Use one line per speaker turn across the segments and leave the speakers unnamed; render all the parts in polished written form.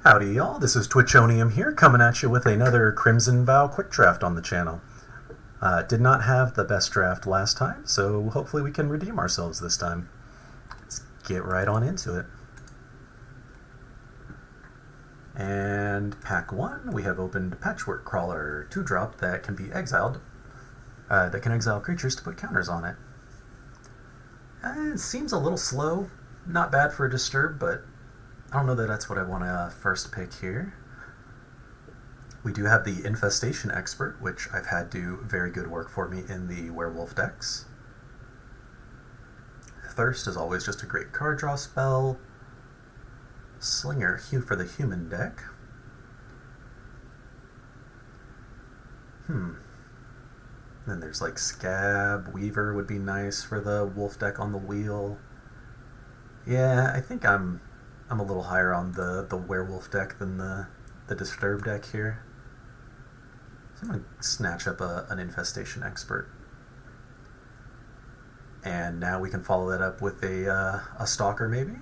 Howdy y'all, this is Twitchonium here, coming at you with another Crimson Vow quick draft on the channel. Did not have the best draft last time, so hopefully we can redeem ourselves this time. Let's get right on into it. And pack 1, we have opened Patchwork Crawler, 2-drop that can be exiled, that can exile creatures to put counters on it. It seems a little slow, not bad for a disturb, but I don't know that that's what I want to first pick here. We do have the Infestation Expert, which I've had do very good work for me in the Werewolf decks. Thirst is always just a great card draw spell. Slinger, Hue for the human deck. Then there's like Scab, Weaver would be nice for the wolf deck on the wheel. Yeah, I think I'm a little higher on the werewolf deck than the disturb deck here. So I'm going to snatch up an Infestation Expert. And now we can follow that up with a Stalker maybe?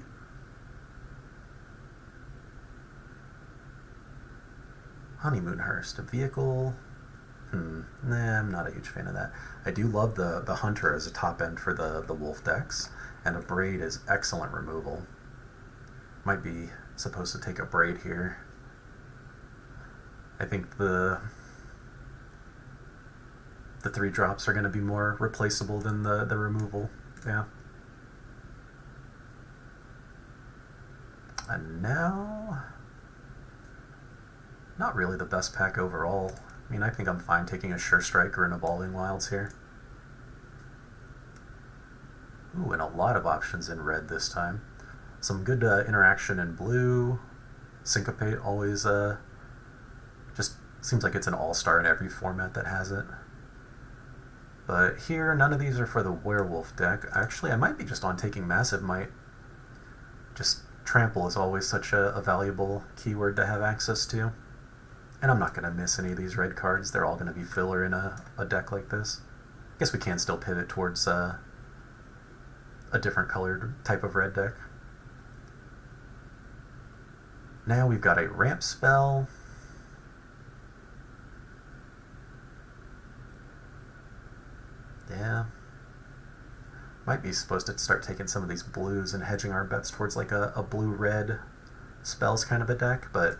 Honeymoon Hearst, a vehicle. Nah, I'm not a huge fan of that. I do love the Hunter as a top end for the wolf decks, and a Braid is excellent removal. Might be supposed to take a Braid here. I think the 3-drops are going to be more replaceable than the removal. Yeah. And now, not really the best pack overall. I mean, I think I'm fine taking a Sure Strike or an Evolving Wilds here. Ooh, and a lot of options in red this time. Some good interaction in blue. Syncopate always just seems like it's an all-star in every format that has it. But here, none of these are for the werewolf deck. Actually, I might be just on taking Massive Might. Just Trample is always such a valuable keyword to have access to. And I'm not going to miss any of these red cards. They're all going to be filler in a deck like this. I guess we can still pivot towards a different colored type of red deck. Now we've got a ramp spell. Yeah. Might be supposed to start taking some of these blues and hedging our bets towards like a blue-red spells kind of a deck, but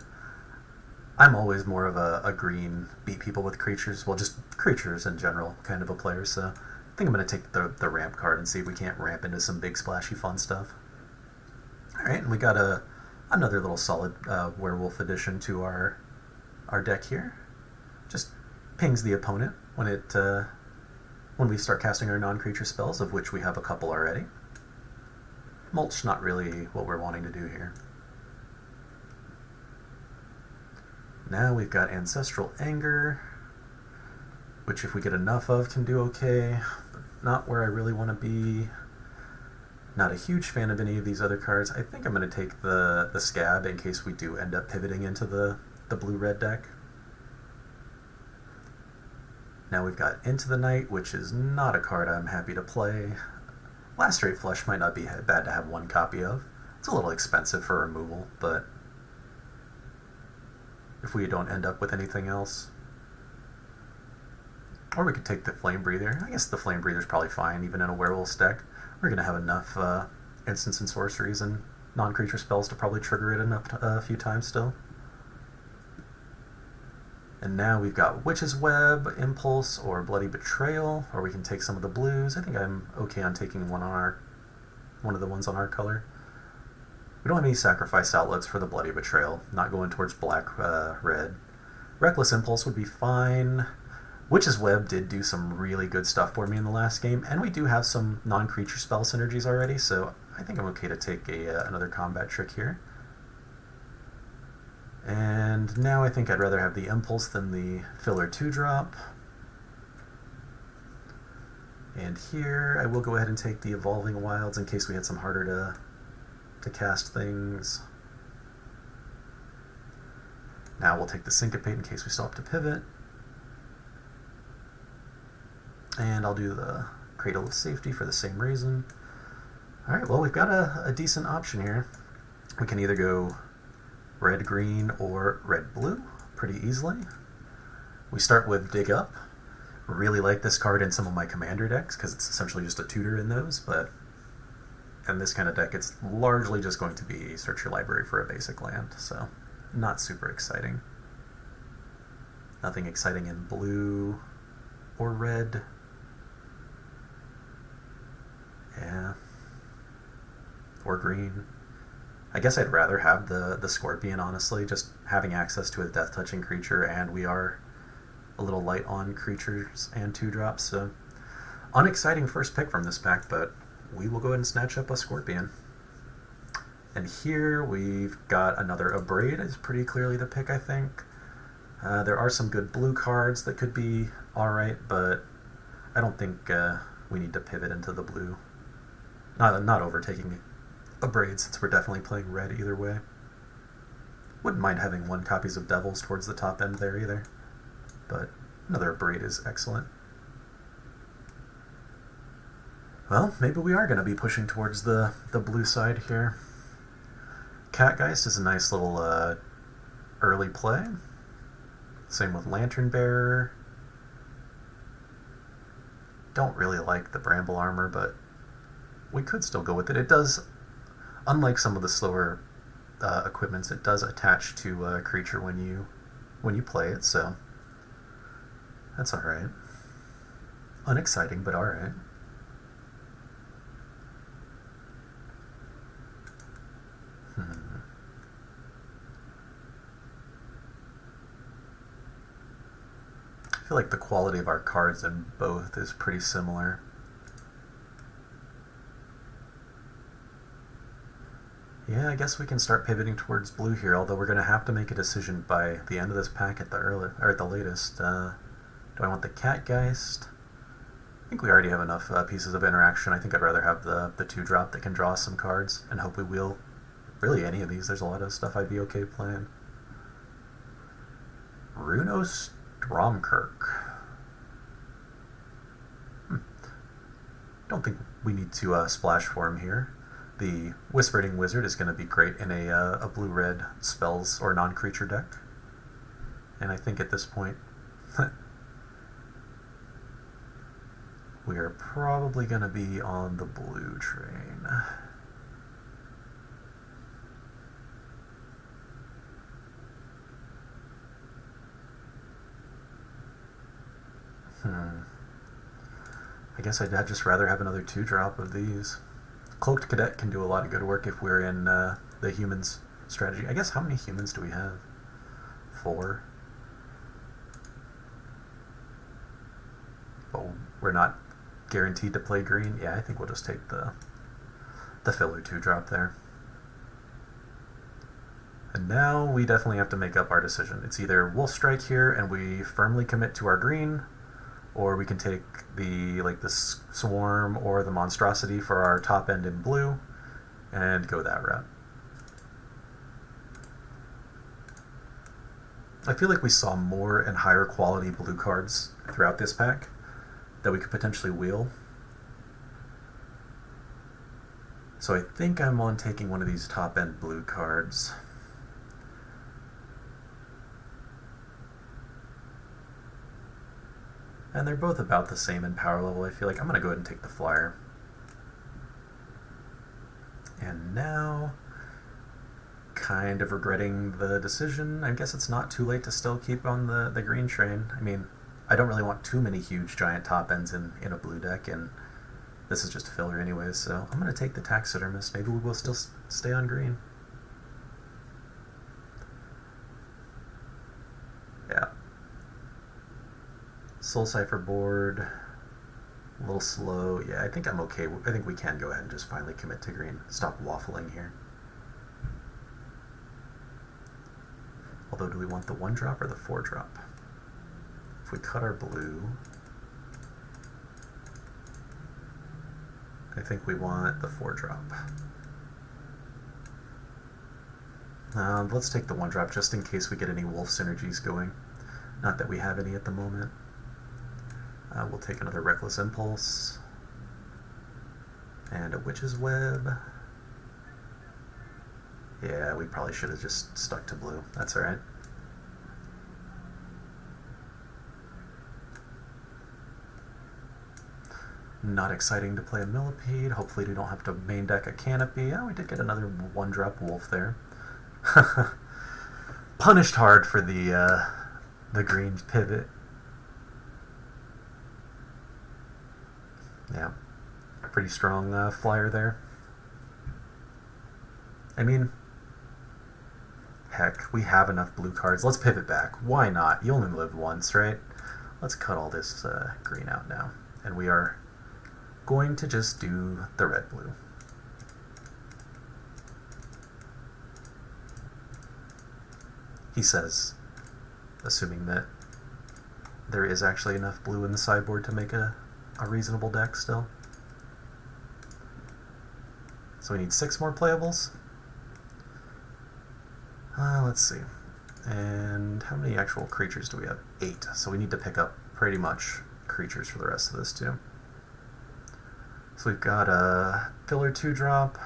I'm always more of a green beat people with creatures, well, just creatures in general kind of a player, so I think I'm going to take the ramp card and see if we can't ramp into some big splashy fun stuff. Alright, and we got another little solid werewolf addition to our deck here. Just pings the opponent when we start casting our non-creature spells, of which we have a couple already. Mulch, not really what we're wanting to do here. Now we've got Ancestral Anger, which if we get enough of can do okay, but not where I really want to be. Not a huge fan of any of these other cards. I think I'm going to take the Scab in case we do end up pivoting into the blue-red deck. Now we've got Into the Night, which is not a card I'm happy to play. Lacerate Flesh might not be bad to have one copy of. It's a little expensive for removal, but if we don't end up with anything else. Or we could take the Flame Breather. I guess the Flame Breather's probably fine, even in a werewolf deck. We're going to have enough instants and sorceries and non-creature spells to probably trigger it a few times still. And now we've got Witch's Web, Impulse, or Bloody Betrayal, or we can take some of the blues. I think I'm okay on taking one of the ones on our color. We don't have any sacrifice outlets for the Bloody Betrayal, not going towards black, red. Reckless Impulse would be fine. Witch's Web did do some really good stuff for me in the last game, and we do have some non-creature spell synergies already, so I think I'm okay to take another combat trick here. And now I think I'd rather have the Impulse than the filler 2-drop. And here I will go ahead and take the Evolving Wilds in case we had some harder to cast things. Now we'll take the Syncopate in case we still have to pivot. And I'll do the Cradle of Safety for the same reason. Alright, well, we've got a decent option here. We can either go red-green or red-blue pretty easily. We start with Dig Up. Really like this card in some of my commander decks because it's essentially just a tutor in those, but in this kind of deck it's largely just going to be search your library for a basic land, so not super exciting. Nothing exciting in blue or red. Yeah. Or green. I guess I'd rather have the Scorpion, honestly, just having access to a death-touching creature, and we are a little light on creatures and 2-drops, so unexciting first pick from this pack, but we will go ahead and snatch up a Scorpion. And here we've got another Abrade is pretty clearly the pick, I think. There are some good blue cards that could be alright, but I don't think we need to pivot into the blue. Not overtaking Abrade, since we're definitely playing red either way. Wouldn't mind having 1 copies of Devils towards the top end there either, but another Abrade is excellent. Well, maybe we are going to be pushing towards the blue side here. Catgeist is a nice little early play. Same with Lantern Bearer. Don't really like the Bramble Armor, but we could still go with it. It does, unlike some of the slower equipments, it does attach to a creature when you play it, so that's alright. Unexciting, but alright. I feel like the quality of our cards in both is pretty similar. Yeah, I guess we can start pivoting towards blue here, although we're going to have to make a decision by the end of this pack at the latest. Do I want the Catgeist? I think we already have enough pieces of interaction. I think I'd rather have the 2-drop that can draw some cards, and hope we will. Really, any of these. There's a lot of stuff I'd be okay playing. Runo Stromkirk. Don't think we need to splash for him here. The Whispering Wizard is going to be great in a blue-red spells or non-creature deck. And I think at this point we are probably going to be on the blue train. I guess I'd just rather have another 2-drop of these. Cloaked Cadet can do a lot of good work if we're in the humans strategy. I guess how many humans do we have? 4. But we're not guaranteed to play green. Yeah, I think we'll just take the filler 2-drop there. And now we definitely have to make up our decision. It's either we'll strike here and we firmly commit to our green, or we can take the Swarm or the Monstrosity for our top end in blue and go that route. I feel like we saw more and higher quality blue cards throughout this pack that we could potentially wheel. So I think I'm on taking one of these top end blue cards. And they're both about the same in power level. I feel like I'm going to go ahead and take the flyer. And now, kind of regretting the decision. I guess it's not too late to still keep on the green train. I mean, I don't really want too many huge giant top ends in a blue deck, and this is just filler anyways, so I'm going to take the Taxidermist. Maybe we will still stay on green. Yeah. Soul Cipher board, a little slow. Yeah, I think I'm okay. I think we can go ahead and just finally commit to green. Stop waffling here. Although, do we want the 1-drop or the 4-drop? If we cut our blue, I think we want the 4-drop. Let's take the 1-drop just in case we get any wolf synergies going. Not that we have any at the moment. We'll take another Reckless Impulse and a Witch's Web. Yeah, we probably should have just stuck to blue. That's alright. Not exciting to play a Millipede. Hopefully we don't have to main deck a Canopy. Oh, we did get another 1-drop Wolf there. Punished hard for the green pivot. Yeah, pretty strong flyer there. I mean, heck, we have enough blue cards. Let's pivot back. Why not? You only live once, right? Let's cut all this green out now. And we are going to just do the red-blue. He says, assuming that there is actually enough blue in the sideboard to make a reasonable deck still. So we need 6 more playables. Let's see. And how many actual creatures do we have? 8. So we need to pick up pretty much creatures for the rest of this too. So we've got a filler 2-drop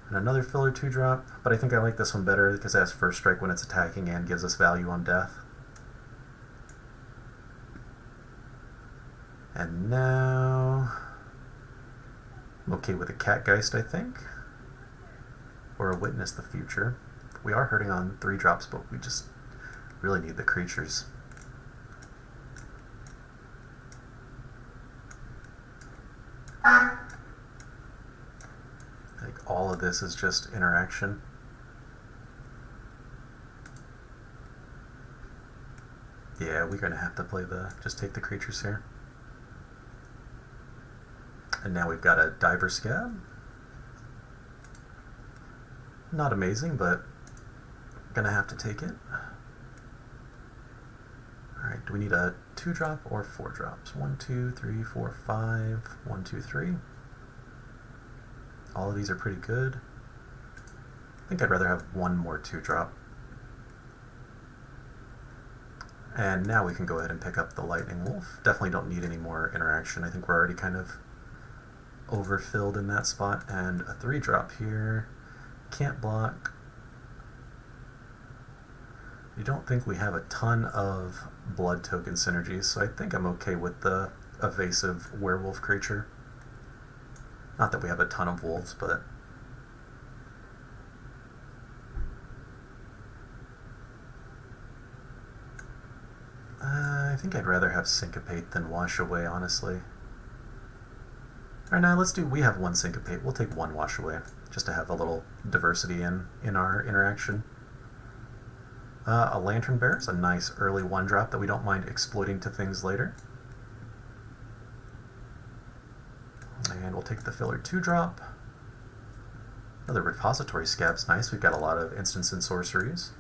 and another filler 2-drop, but I think I like this one better because it has first strike when it's attacking and gives us value on death. And now I'm okay with a Catgeist, I think, or a Witness the Future. We are hurting on 3-drops, but we just really need the creatures. I think all of this is just interaction. Yeah, we're gonna have to play just take the creatures here. And now we've got a Diver Scab. Not amazing, but gonna have to take it. Alright, do we need a 2-drop or 4 drops? 1, 2, 3, 4, 5. 1, 2, 3. All of these are pretty good. I think I'd rather have one more 2-drop. And now we can go ahead and pick up the Lightning Wolf. Definitely don't need any more interaction. I think we're already kind of overfilled in that spot. And a 3-drop here. Can't block. I don't think we have a ton of blood token synergies, so I think I'm okay with the evasive werewolf creature. Not that we have a ton of wolves, but I think I'd rather have Syncopate than Wash Away, honestly. Alright, now we have 1 Syncopate. We'll take 1 Wash Away, just to have a little diversity in our interaction. A Lantern Bear is a nice early 1-drop that we don't mind exploiting to things later. And we'll take the filler 2-drop. Another Repository Scab's nice. We've got a lot of instants and sorceries.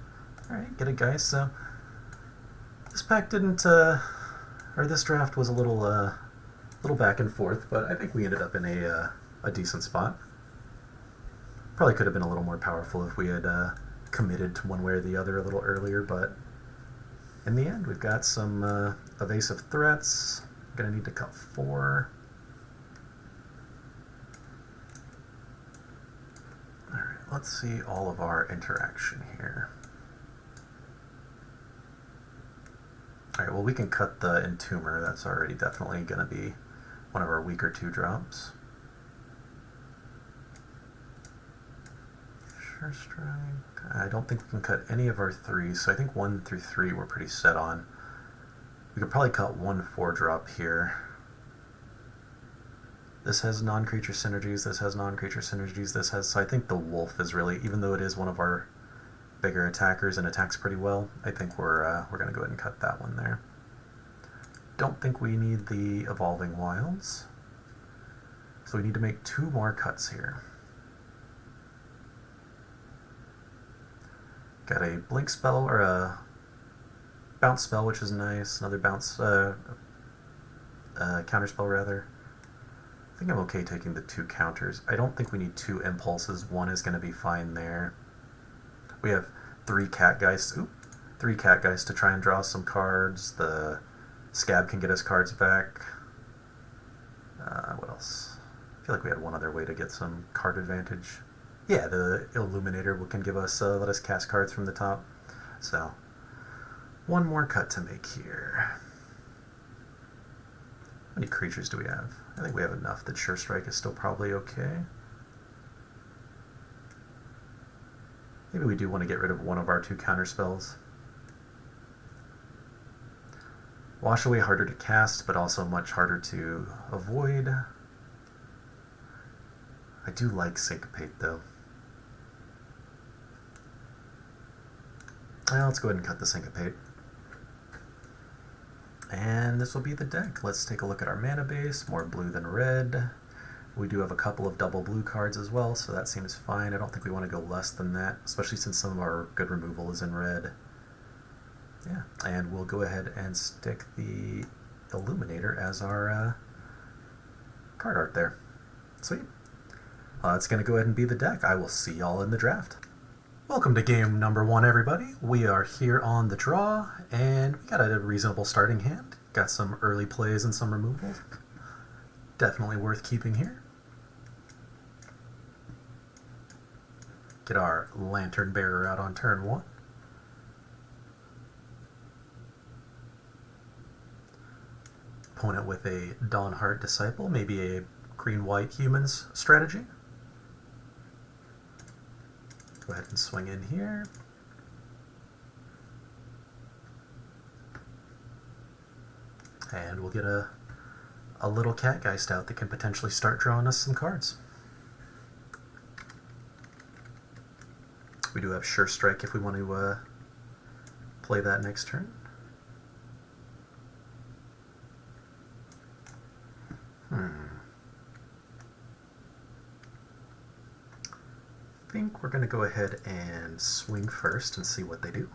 Alright, get it, guys. So this pack didn't, or this draft was a little back and forth, but I think we ended up in a decent spot. Probably could have been a little more powerful if we had committed to one way or the other a little earlier, but in the end we've got some evasive threats. Gonna need to cut 4. Alright, let's see all of our interaction here. Alright, well we can cut the Entomber. That's already definitely gonna be one of our weaker 2-drops. Sure Strike. I don't think we can cut any of our 3s, so I think 1 through 3 we're pretty set on. We could probably cut 1 4-drop here. This has non-creature synergies, this has non-creature synergies, this has... So I think the Wolf is really, even though it is one of our bigger attackers and attacks pretty well, I think we're going to go ahead and cut that one there. Don't think we need the Evolving Wilds. So we need to make 2 more cuts here. Got a Blink spell, or a Bounce spell, which is nice. Another Bounce, Counter spell, rather. I think I'm okay taking the 2 counters. I don't think we need 2 Impulses. 1 is going to be fine there. We have 3 Catgeists. Oop, 3 Catgeists to try and draw some cards. The Scab can get us cards back. What else? I feel like we had one other way to get some card advantage. Yeah, the Illuminator can give us, let us cast cards from the top. So, one more cut to make here. How many creatures do we have? I think we have enough that Sure Strike is still probably okay. Maybe we do want to get rid of one of our 2 counter spells. Wash Away harder to cast, but also much harder to avoid. I do like Syncopate, though. Well, let's go ahead and cut the Syncopate. And this will be the deck. Let's take a look at our mana base. More blue than red. We do have a couple of double blue cards as well, so that seems fine. I don't think we want to go less than that, especially since some of our good removal is in red. Yeah, and we'll go ahead and stick the Illuminator as our card art there. Sweet. That's going to go ahead and be the deck. I will see y'all in the draft. Welcome to game number 1, everybody. We are here on the draw, and we got a reasonable starting hand. Got some early plays and some removal. Definitely worth keeping here. Get our Lantern Bearer out on turn 1. Opponent with a Dawnheart Disciple, maybe a green-white humans strategy. Go ahead and swing in here. And we'll get a little Catgeist out that can potentially start drawing us some cards. We do have Sure Strike if we want to play that next turn. I think we're going to go ahead and swing first and see what they do.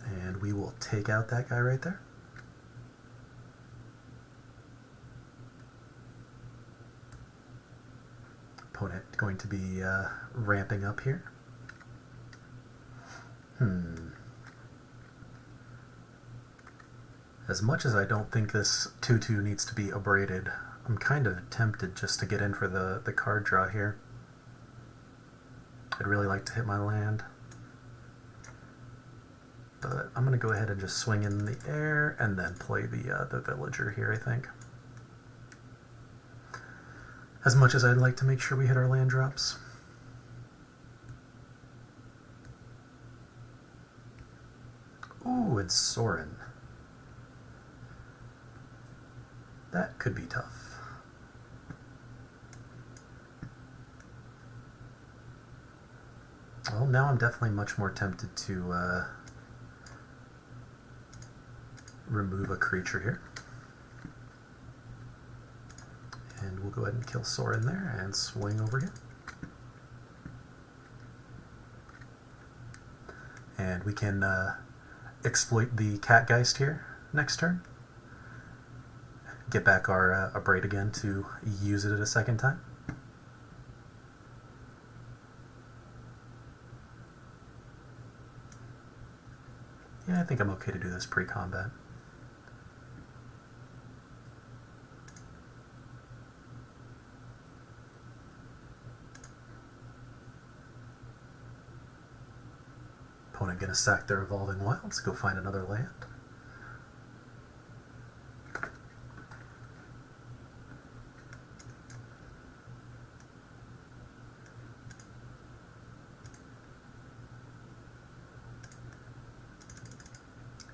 And we will take out that guy right there. Opponent going to be ramping up here. As much as I don't think this 2/2 needs to be abraded, I'm kind of tempted just to get in for the card draw here. I'd really like to hit my land. But I'm going to go ahead and just swing in the air and then play the Villager here, I think. As much as I'd like to make sure we hit our land drops. Ooh, and Sorin. That could be tough. Well, now I'm definitely much more tempted to remove a creature here. And we'll go ahead and kill Sorin there and swing over here. And we can exploit the Catgeist here next turn. Get back our Abrade again to use it a second time. Yeah, I think I'm okay to do this pre-combat. Opponent gonna sack their Evolving Wilds, go find another land.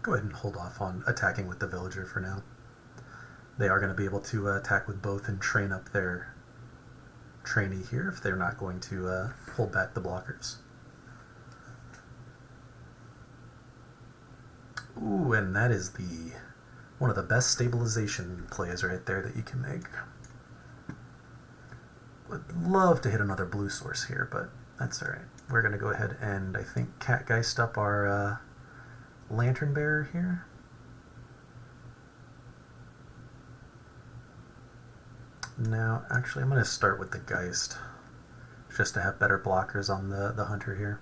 Go ahead and hold off on attacking with the Villager for now. They are going to be able to attack with both and train up their trainee here if they're not going to hold back the blockers. Ooh, and that is one of the best stabilization plays right there that you can make. Would love to hit another blue source here, but that's alright. We're going to go ahead and, I think, Catgeist up our Lantern Bearer here. Now, actually, I'm going to start with the Geist, just to have better blockers on the Hunter here.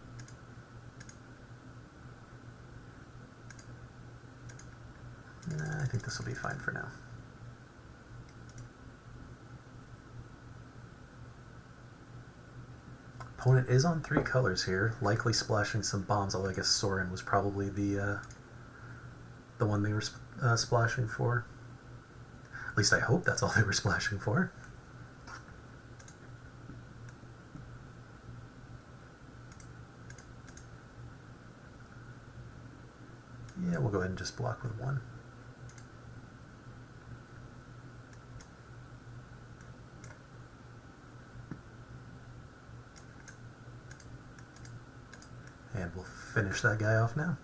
I think this will be fine for now. Opponent is on 3 colors here, likely splashing some bombs, although I guess Sorin was probably the one they were splashing for. At least I hope that's all they were splashing for. Yeah, we'll go ahead and just block with 1. And we'll finish that guy off now.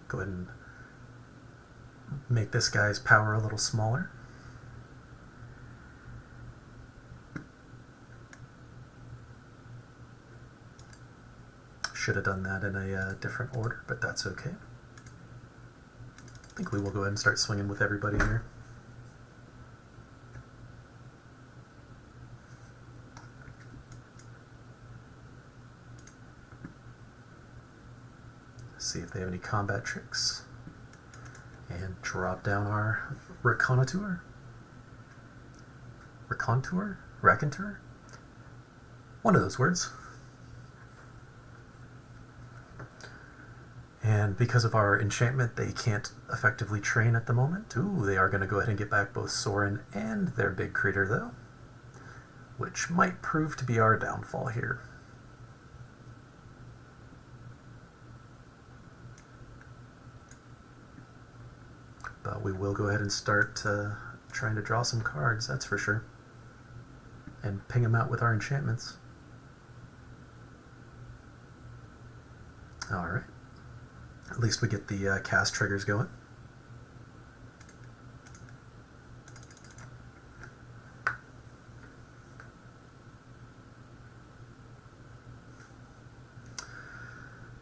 Go ahead and make this guy's power a little smaller. Should have done that in a different order, but that's okay. I think we will go ahead and start swinging with everybody here. See if they have any combat tricks. And drop down our Raconteur? Raconteur? One of those words. And because of our enchantment, they can't effectively train at the moment. Ooh, they are going to go ahead and get back both Sorin and their big creature, though, which might prove to be our downfall here. But we will go ahead and start trying to draw some cards, that's for sure. And ping them out with our enchantments. Alright. At least we get the cast triggers going.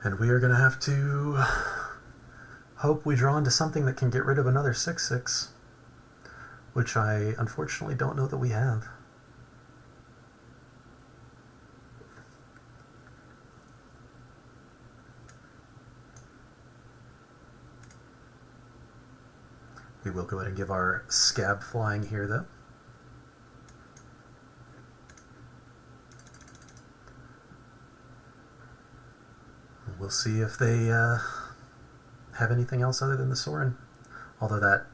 And we are going to have to hope we draw into something that can get rid of another 6/6, which I unfortunately don't know that we have. We will go ahead and give our Scab flying here, though. We'll see if they have anything else other than the Sorin. Although that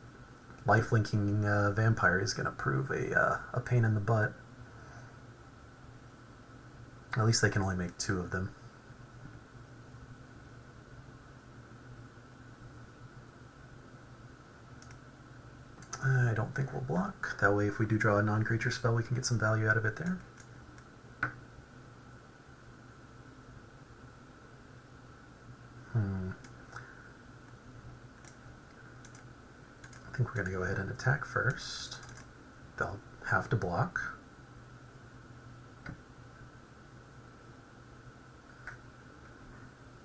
life-linking vampire is going to prove a pain in the butt. At least they can only make 2 of them. I don't think we'll block. That way if we do draw a non-creature spell, we can get some value out of it there. I think we're going to go ahead and attack first. They'll have to block.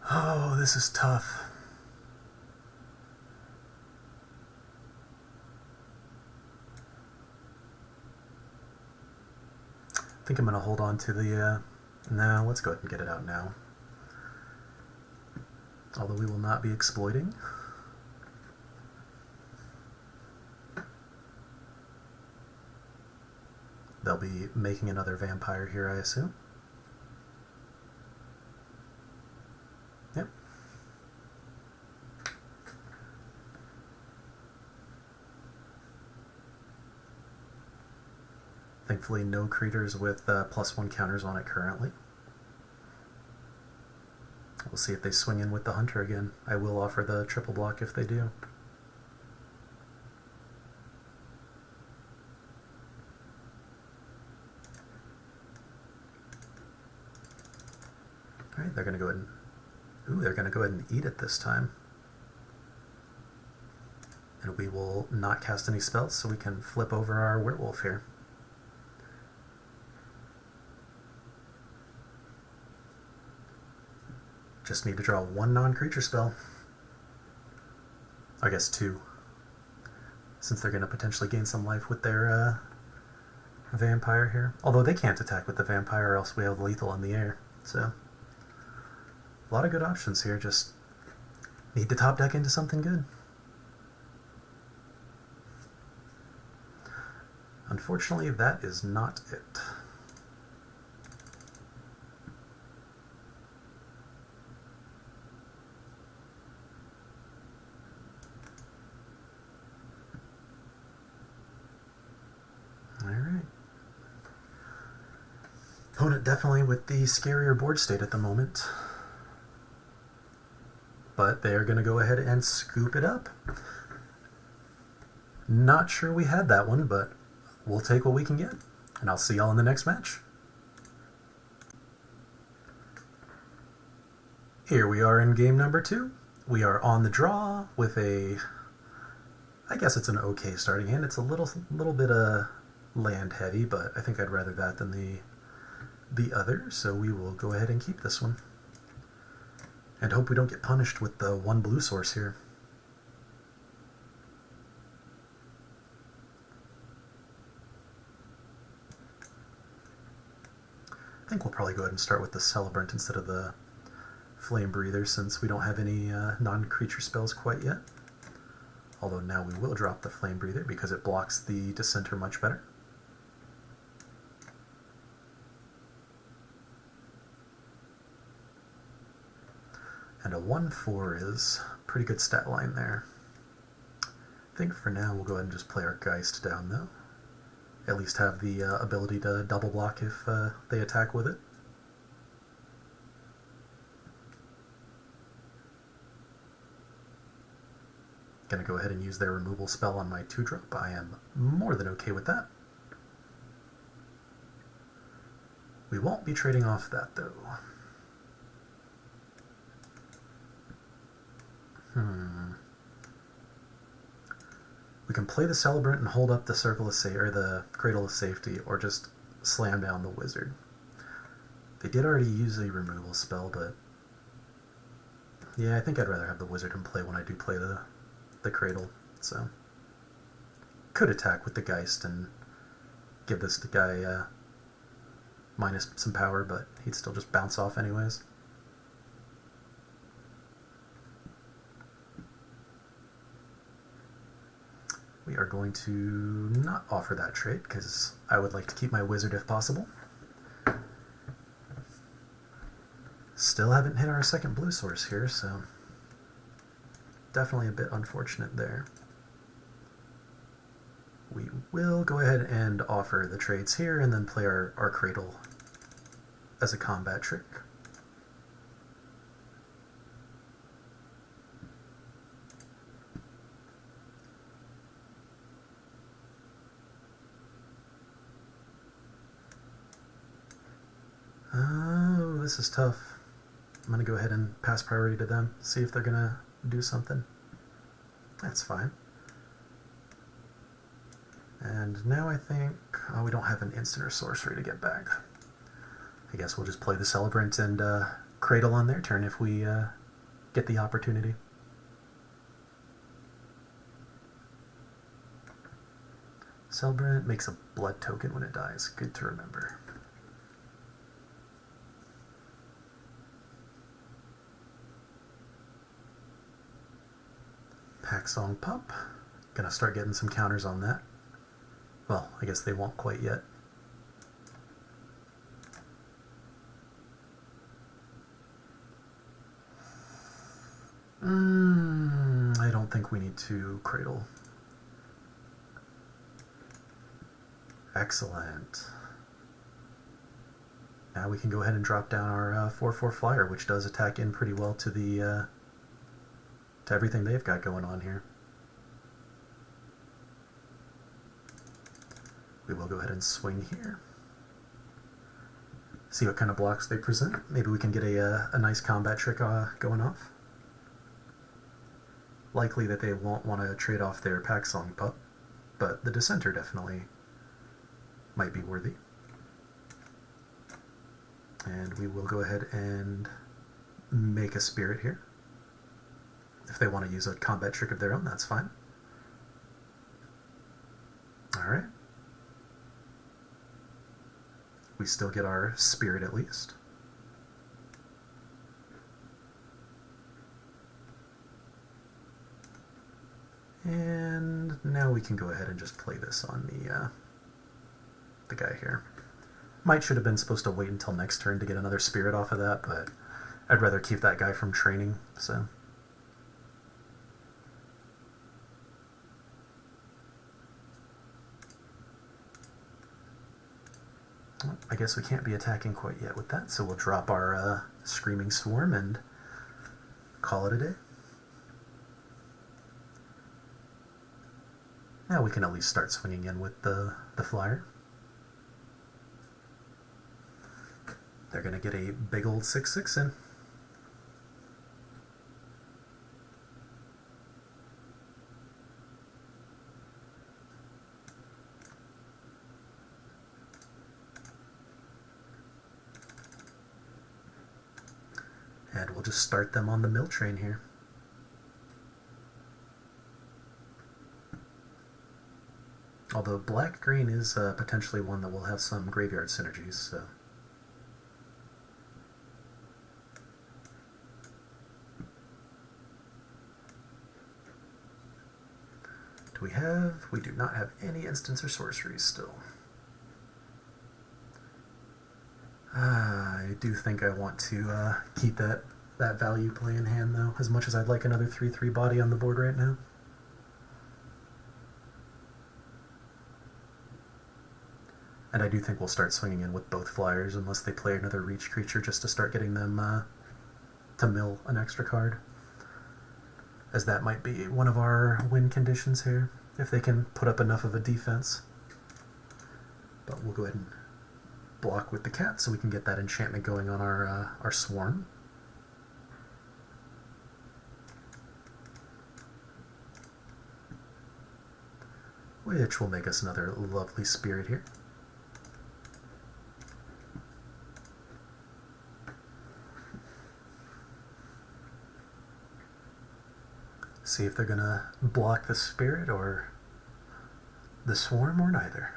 Oh, this is tough. I think I'm going to hold on to the... no, let's go ahead and get it out now. Although we will not be exploiting. They'll be making another vampire here, I assume. Yep. Thankfully, no creatures with +1 counters on it currently. We'll see if they swing in with the Hunter again. I will offer the triple block if they do. Alright, they're going to go ahead and... ooh, they're going to go ahead and eat it this time. And we will not cast any spells, so we can flip over our werewolf here. Just need to draw one non-creature spell. I guess two, since they're going to potentially gain some life with their vampire here. Although they can't attack with the vampire or else we have lethal in the air. So, a lot of good options here, just need to top deck into something good. Unfortunately, that is not it. Alright. Opponent definitely with the scarier board state at the moment. But they are going to go ahead and scoop it up. Not sure we had that one, but we'll take what we can get. And I'll see y'all in the next match. Here we are in game number 2. We are on the draw with a, I guess it's an okay starting hand. It's a little bit land heavy, but I think I'd rather that than the other. So we will go ahead and keep this one. And hope we don't get punished with the one blue source here. I think we'll probably go ahead and start with the Celebrant instead of the Flame Breather, since we don't have any non-creature spells quite yet. Although now we will drop the Flame Breather because it blocks the Dissenter much better. And a 1/4 is a pretty good stat line there. I think for now we'll go ahead and just play our Geist down though. At least have the ability to double block if they attack with it. Gonna go ahead and use their removal spell on my 2-drop. I am more than okay with that. We won't be trading off that though. We can play the Celebrant and hold up the Circle of Safety, or the Cradle of Safety, or just slam down the Wizard. They did already use a removal spell, but yeah, I think I'd rather have the Wizard in play when I do play the Cradle. So could attack with the Geist and give this guy minus some power, but he'd still just bounce off anyways. We are going to not offer that trade because I would like to keep my Wizard if possible. Still haven't hit our second blue source here, so definitely a bit unfortunate there. We will go ahead and offer the trades here and then play our Cradle as a combat trick. Oh, this is tough. I'm going to go ahead and pass priority to them, see if they're going to do something. That's fine. And now I think, oh, we don't have an instant or sorcery to get back. I guess we'll just play the Celebrant and Cradle on their turn if we get the opportunity. Celebrant makes a blood token when it dies. Good to remember. Pack Song Pup. Gonna start getting some counters on that. Well, I guess they won't quite yet. I don't think we need to Cradle. Excellent. Now we can go ahead and drop down our 4/4 flyer, which does attack in pretty well to the to everything they've got going on here. We will go ahead and swing here. See what kind of blocks they present. Maybe we can get a nice combat trick going off. Likely that they won't want to trade off their Pack Song Pup, but the Dissenter definitely might be worthy. And we will go ahead and make a spirit here. If they want to use a combat trick of their own, that's fine. Alright. We still get our spirit at least. And now we can go ahead and just play this on the guy here. Might should have been supposed to wait until next turn to get another spirit off of that, but I'd rather keep that guy from training, so. Well, I guess we can't be attacking quite yet with that, so we'll drop our Screaming Swarm and call it a day. Now we can at least start swinging in with the flyer. They're going to get a big old 6/6 in. And we'll just start them on the mill train here. Although black-green is potentially one that will have some graveyard synergies, so. Do we have? We do not have any instants or sorceries still. I do think I want to keep that value play in hand, though, as much as I'd like another 3/3 body on the board right now. And I do think we'll start swinging in with both flyers unless they play another reach creature just to start getting them to mill an extra card. As that might be one of our win conditions here, if they can put up enough of a defense. But we'll go ahead and block with the cat so we can get that enchantment going on our swarm. Which will make us another lovely spirit here. See if they're going to block the spirit or the swarm or neither.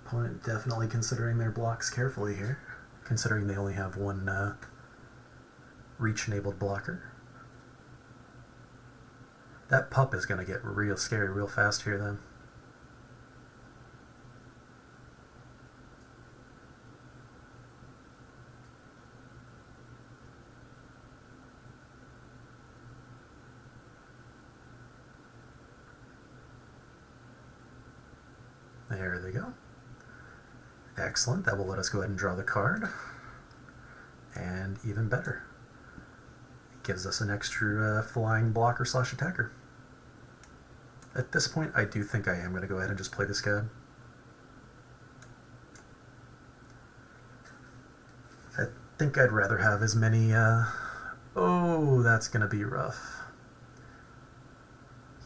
Opponent definitely considering their blocks carefully here, considering they only have one reach-enabled blocker. That pup is going to get real scary real fast here, then. There they go. Excellent. That will let us go ahead and draw the card. And even better, it gives us an extra flying blocker / attacker. At this point, I do think I am going to go ahead and just play this guy. I think I'd rather have as many... Oh, that's going to be rough.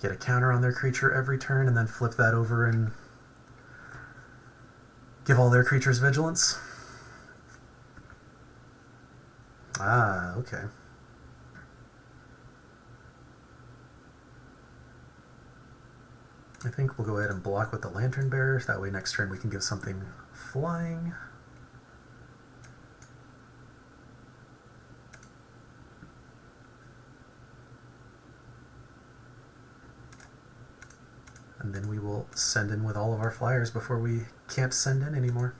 Get a counter on their creature every turn and then flip that over and give all their creatures vigilance. Ah, okay. I think we'll go ahead and block with the Lantern Bearer. That way next turn we can give something flying. And then we will send in with all of our flyers before we can't send in anymore.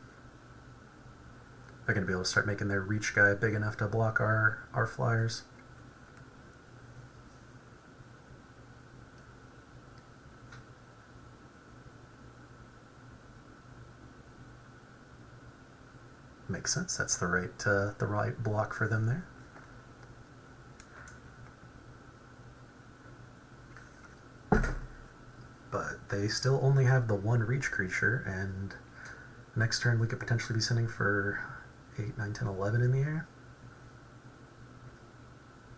They're going to be able to start making their reach guy big enough to block our flyers. Makes sense. That's the right block for them there. But they still only have the one reach creature, and Next turn we could potentially be sending for 8, 9, 10, 11 in the air.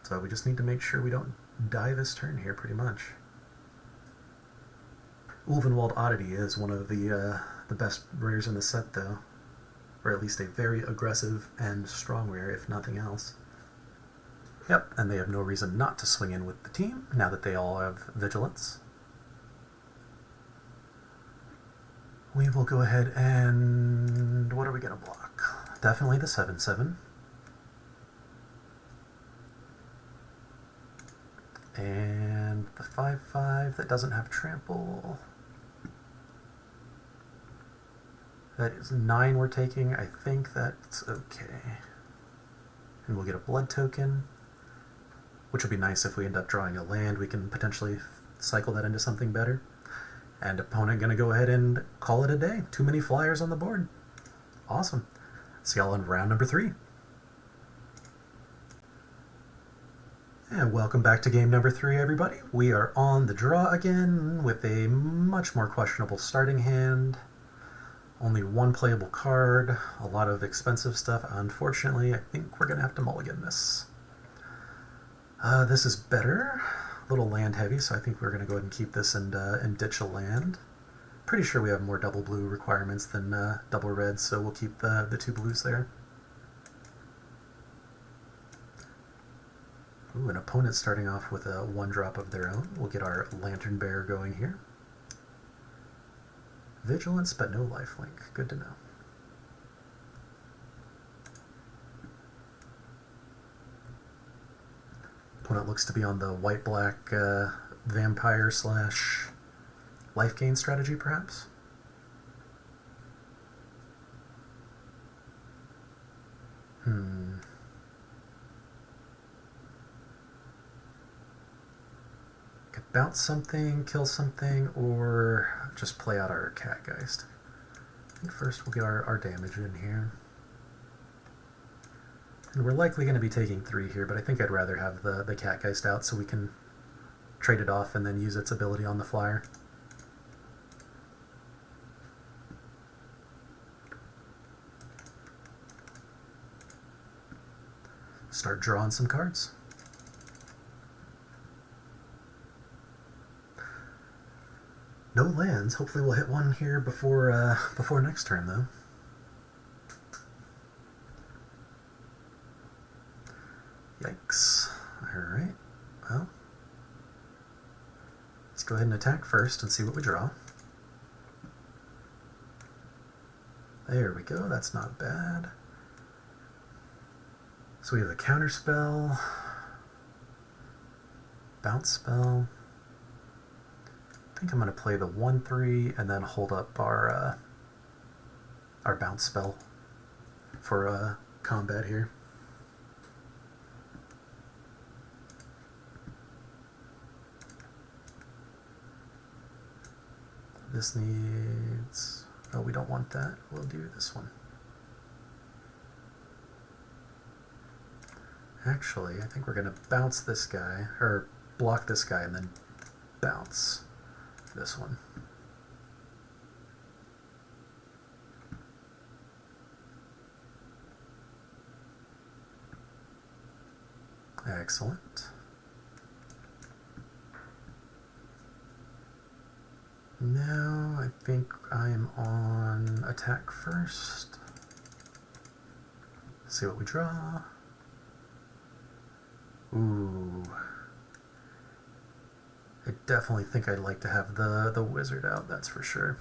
So we just need to make sure we don't die this turn here, pretty much. Ulvenwald Oddity is one of the best rares in the set, though. Or at least a very aggressive and strong rare, if nothing else. Yep, and they have no reason not to swing in with the team, now that they all have Vigilance. We will go ahead and... what are we going to block? Definitely the 7/7. And the 5/5 that doesn't have trample. That is 9 we're taking. I think that's okay. And we'll get a blood token, which will be nice if we end up drawing a land. We can potentially cycle that into something better. And opponent going to go ahead and call it a day. Too many flyers on the board. Awesome. See y'all in round number 3. And welcome back to game number 3, everybody. We are on the draw again with a much more questionable starting hand. Only one playable card, a lot of expensive stuff. Unfortunately, I think we're going to have to mulligan this. This is better. A little land heavy, so I think we're going to go ahead and keep this and ditch a land. Pretty sure we have more double blue requirements than double red, so we'll keep the 2 blues there. Ooh, an opponent starting off with a 1-drop of their own. We'll get our Lantern Bearer going here. Vigilance, but no lifelink. Good to know. Opponent looks to be on the white-black vampire / life gain strategy, perhaps? Could bounce something, kill something, or just play out our Catgeist. I think first we'll get our damage in here. And we're likely going to be taking 3 here, but I think I'd rather have the Catgeist out so we can trade it off and then use its ability on the flyer. Start drawing some cards. No lands. Hopefully we'll hit one here before next turn, though. Yikes. Alright. Well, let's go ahead and attack first and see what we draw. There we go. That's not bad. So we have the counter spell, bounce spell. I think I'm going to play the 1/3 and then hold up our bounce spell for combat here. This needs... oh, we don't want that. We'll do this one. Actually, I think we're going to bounce this guy, or block this guy, and then bounce this one. Excellent. Now I think I'm on attack first. See what we draw. Ooh. I definitely think I'd like to have the wizard out, that's for sure.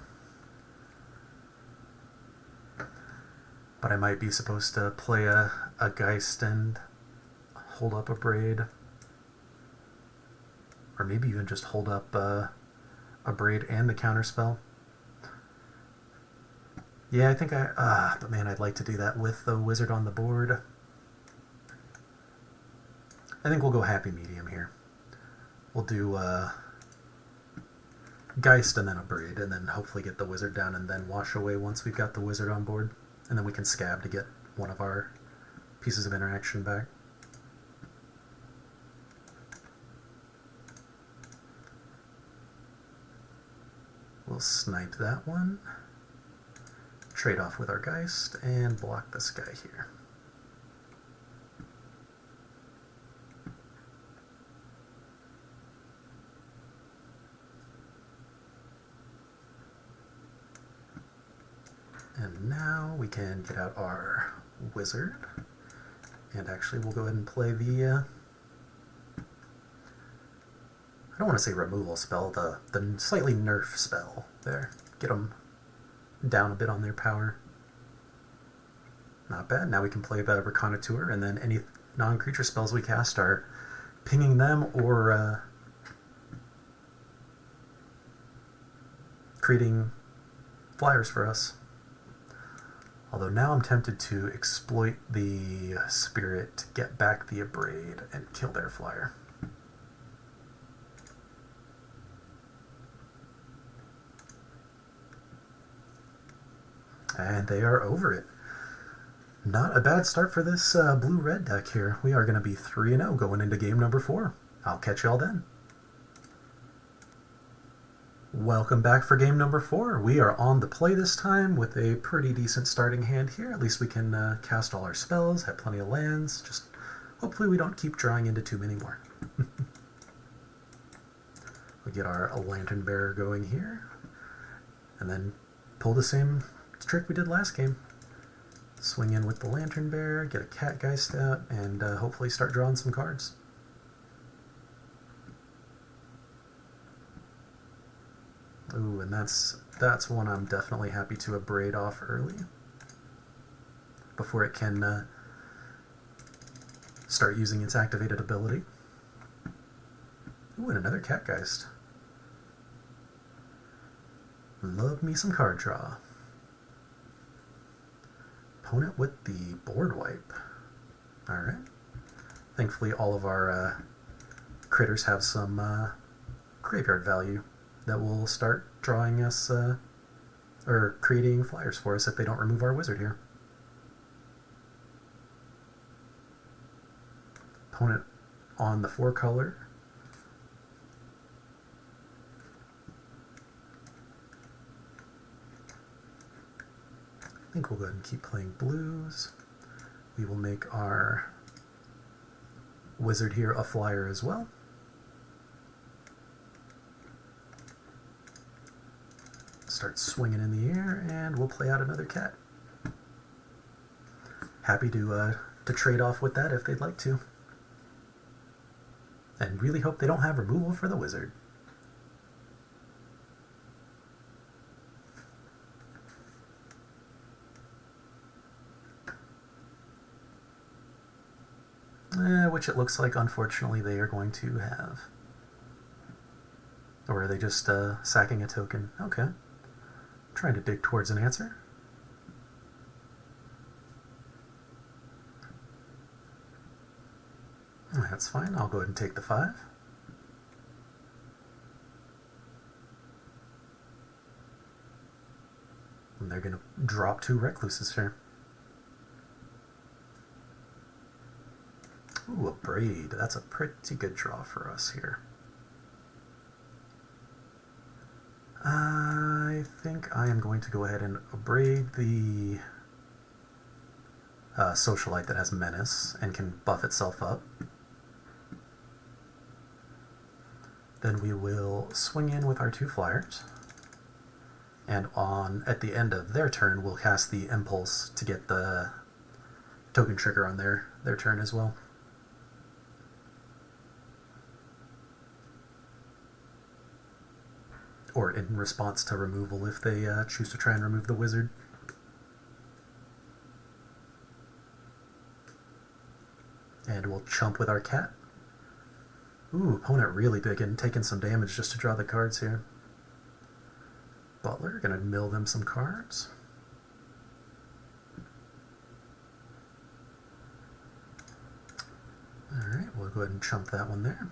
But I might be supposed to play a Geist and hold up a Braid. Or maybe even just hold up a Braid and the counterspell. Yeah, I think but man, I'd like to do that with the wizard on the board. I think we'll go happy medium here. We'll do Geist and then a Braid, and then hopefully get the wizard down and then wash away once we've got the wizard on board. And then we can scab to get one of our pieces of interaction back. We'll snipe that one. trade off with our Geist and block this guy here. And now we can get out our Wizard, and actually we'll go ahead and play the, I don't want to say removal spell, the slightly nerf spell there. Get them down a bit on their power. Not bad. Now we can play the Reconnoiteur, and then any non-creature spells we cast are pinging them or creating flyers for us. Although now I'm tempted to exploit the Spirit to get back the Abrade and kill their flyer. And they are over it. Not a bad start for this blue-red deck here. We are going to be 3-0 going into game number 4. I'll catch y'all then. Welcome back for game number 4. We are on the play this time with a pretty decent starting hand here. At least we can cast all our spells, have plenty of lands. Just hopefully we don't keep drawing into too many more. We get our Lantern Bearer going here. And then pull the same trick we did last game. Swing in with the Lantern Bearer, get a Catgeist out, and hopefully start drawing some cards. Ooh, and that's one I'm definitely happy to Abrade off early before it can start using its activated ability. Ooh, and another Catgeist. Love me some card draw. Opponent with the board wipe. Alright. Thankfully all of our critters have some graveyard value that will start drawing us, or creating flyers for us if they don't remove our wizard here. Opponent on the 4-color. I think we'll go ahead and keep playing blues. We will make our wizard here a flyer as well. Start swinging in the air, and we'll play out another cat. Happy to trade off with that if they'd like to. And really hope they don't have removal for the wizard. Which it looks like, unfortunately, they are going to have. Or are they just sacking a token? Okay. Trying to dig towards an answer. That's fine. I'll go ahead and take the 5. And they're going to drop 2 Recluses here. Ooh, a Braid. That's a pretty good draw for us here. I think I am going to go ahead and Braid the Socialite that has Menace and can buff itself up. Then we will swing in with our 2 flyers. And at the end of their turn, we'll cast the Impulse to get the token trigger on their turn as well. Or in response to removal if they choose to try and remove the wizard. And we'll chump with our cat. Ooh, opponent really taking some damage just to draw the cards here. Butler, gonna mill them some cards. Alright, we'll go ahead and chump that one there.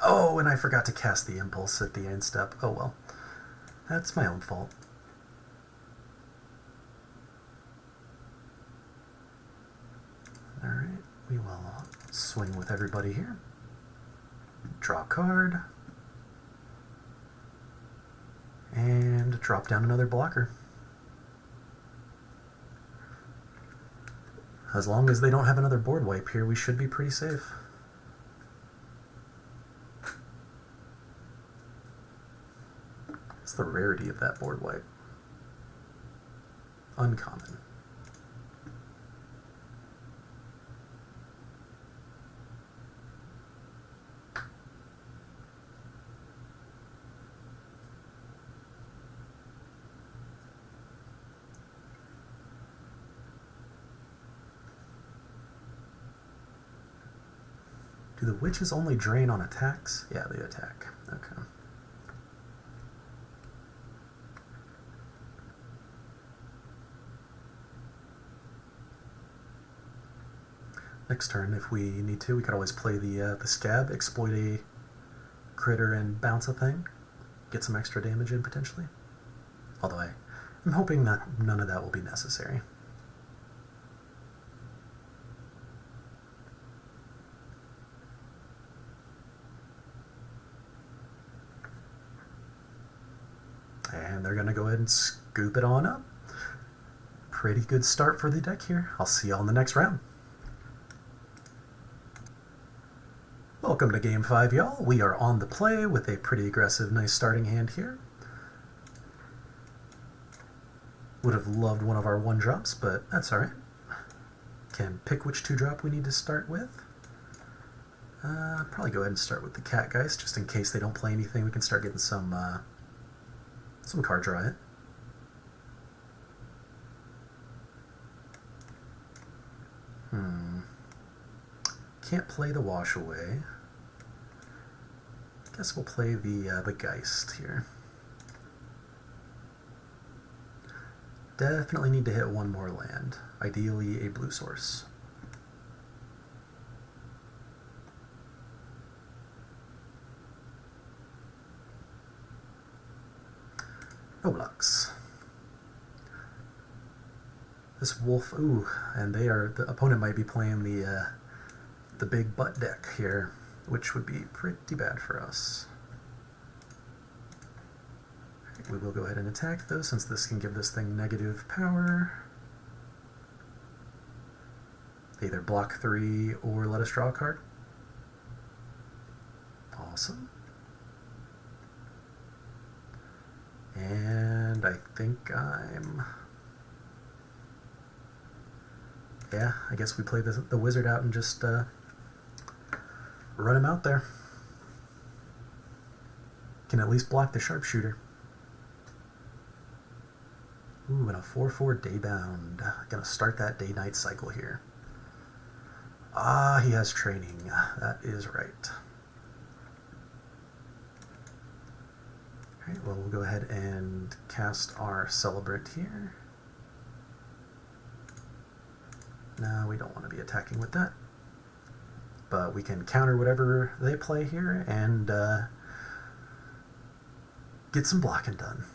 Oh, and I forgot to cast the Impulse at the end step. Oh well. That's my own fault. Alright, we will swing with everybody here. Draw a card. And drop down another blocker. As long as they don't have another board wipe here, we should be pretty safe. What's the rarity of that board wipe? Uncommon. Do the witches only drain on attacks? Yeah, they attack. Okay. Next turn, if we need to, we could always play the scab, exploit a critter and bounce a thing, get some extra damage in potentially. Although I'm hoping that none of that will be necessary. And they're going to go ahead and scoop it on up. Pretty good start for the deck here. I'll see y'all in the next round. Welcome to Game 5, y'all. We are on the play with a pretty aggressive, nice starting hand here. Would have loved one of our 1-drops, but that's alright. Can pick which 2-drop we need to start with. Probably go ahead and start with the Catgeist, just in case they don't play anything. We can start getting some card draw in. Can't play the Wash Away. Guess we'll play the Geist here. Definitely need to hit one more land. Ideally a blue source. Obelix. This wolf, ooh, and the opponent might be playing the big butt deck here, which would be pretty bad for us. Right, we will go ahead and attack though, since this can give this thing negative power. Either block 3 or let us draw a card. Awesome. And I think yeah, I guess we play the wizard out and just run him out there. Can at least block the sharpshooter. Ooh, and a 4/4 Daybound. Gonna start that day-night cycle here. Ah, he has training. That is right. Alright, well, we'll go ahead and cast our Celebrant here. No, we don't want to be attacking with that. But we can counter whatever they play here and get some blocking done.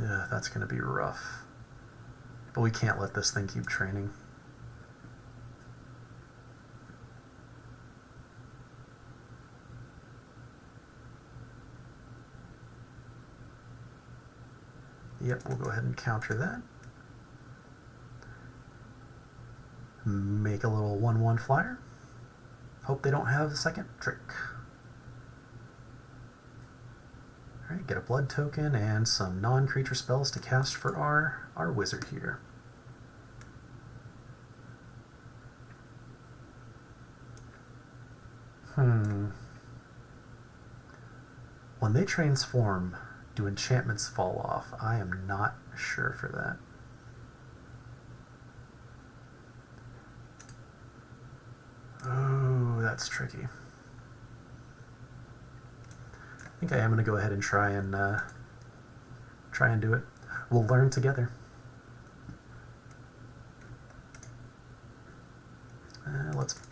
Yeah, that's going to be rough. But we can't let this thing keep training. Yep, we'll go ahead and counter that. Make a little 1/1 flyer. Hope they don't have a second trick. Alright, get a blood token and some non-creature spells to cast for our wizard here. When they transform, do enchantments fall off? I am not sure for that. Oh, that's tricky. I think I am going to go ahead and try and do it. We'll learn together.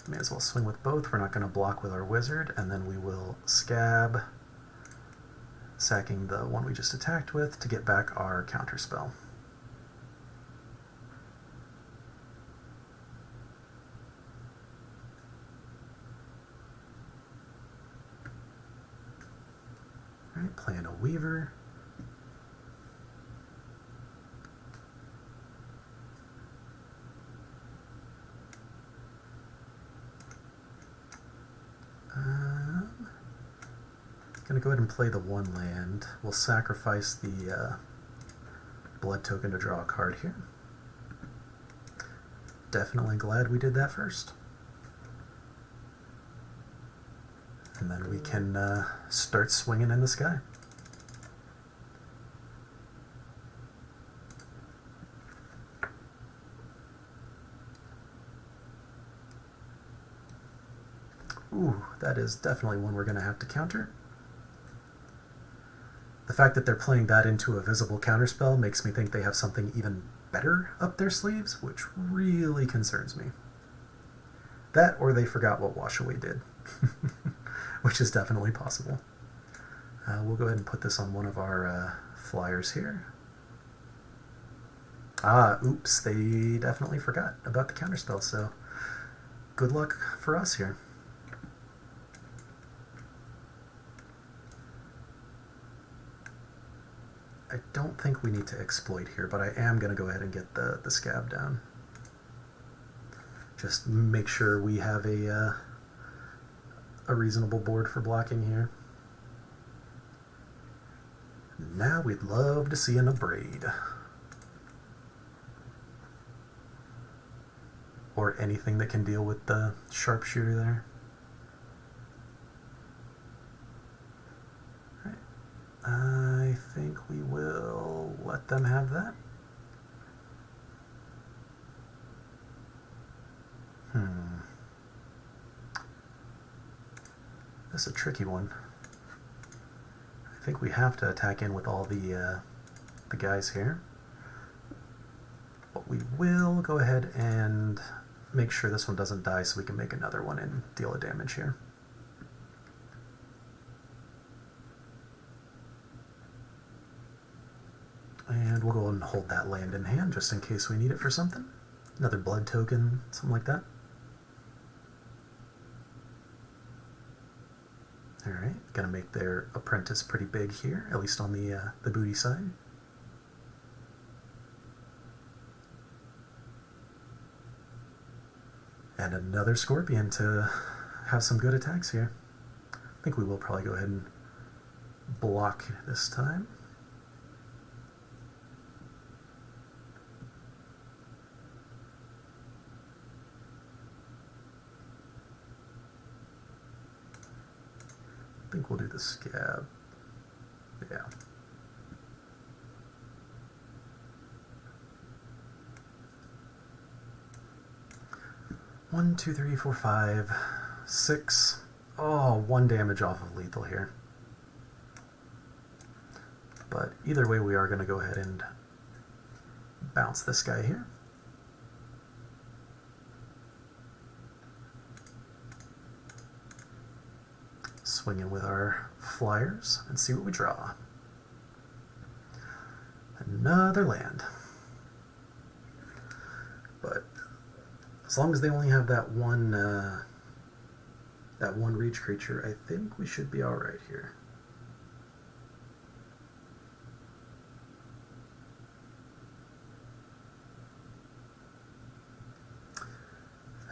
May as well swing with both. We're not going to block with our wizard, and then we will scab, sacking the one we just attacked with to get back our counter spell. Alright, playing a Weaver. Gonna go ahead and play the one land. We'll sacrifice the blood token to draw a card here. Definitely glad we did that first. And then we can start swinging in the sky. Ooh, that is definitely one we're going to have to counter. The fact that they're playing that into a visible counterspell makes me think they have something even better up their sleeves, which really concerns me. That, or they forgot what Wash Away did, which is definitely possible. We'll go ahead and put this on one of our flyers here. Oops, they definitely forgot about the counterspell, so good luck for us here. I don't think we need to exploit here, but I am going to go ahead and get the scab down. Just make sure we have a reasonable board for blocking here. Now we'd love to see an Abrade. Or anything that can deal with the sharpshooter there. I think we will let them have that. That's a tricky one. I think we have to attack in with all the guys here. But we will go ahead and make sure this one doesn't die so we can make another one and deal a damage here. And we'll go and hold that land in hand just in case we need it for something. Another blood token, something like that. Alright, gonna make their apprentice pretty big here, at least on the booty side. And another Scorpion to have some good attacks here. I think we will probably go ahead and block this time. I think we'll do the scab. Yeah. One, two, three, four, five, six. Oh, 1 damage off of lethal here. But either way, we are going to go ahead and bounce this guy here. Swing in with our flyers and see what we draw. Another land. But as long as they only have that one reach creature, I think we should be all right here.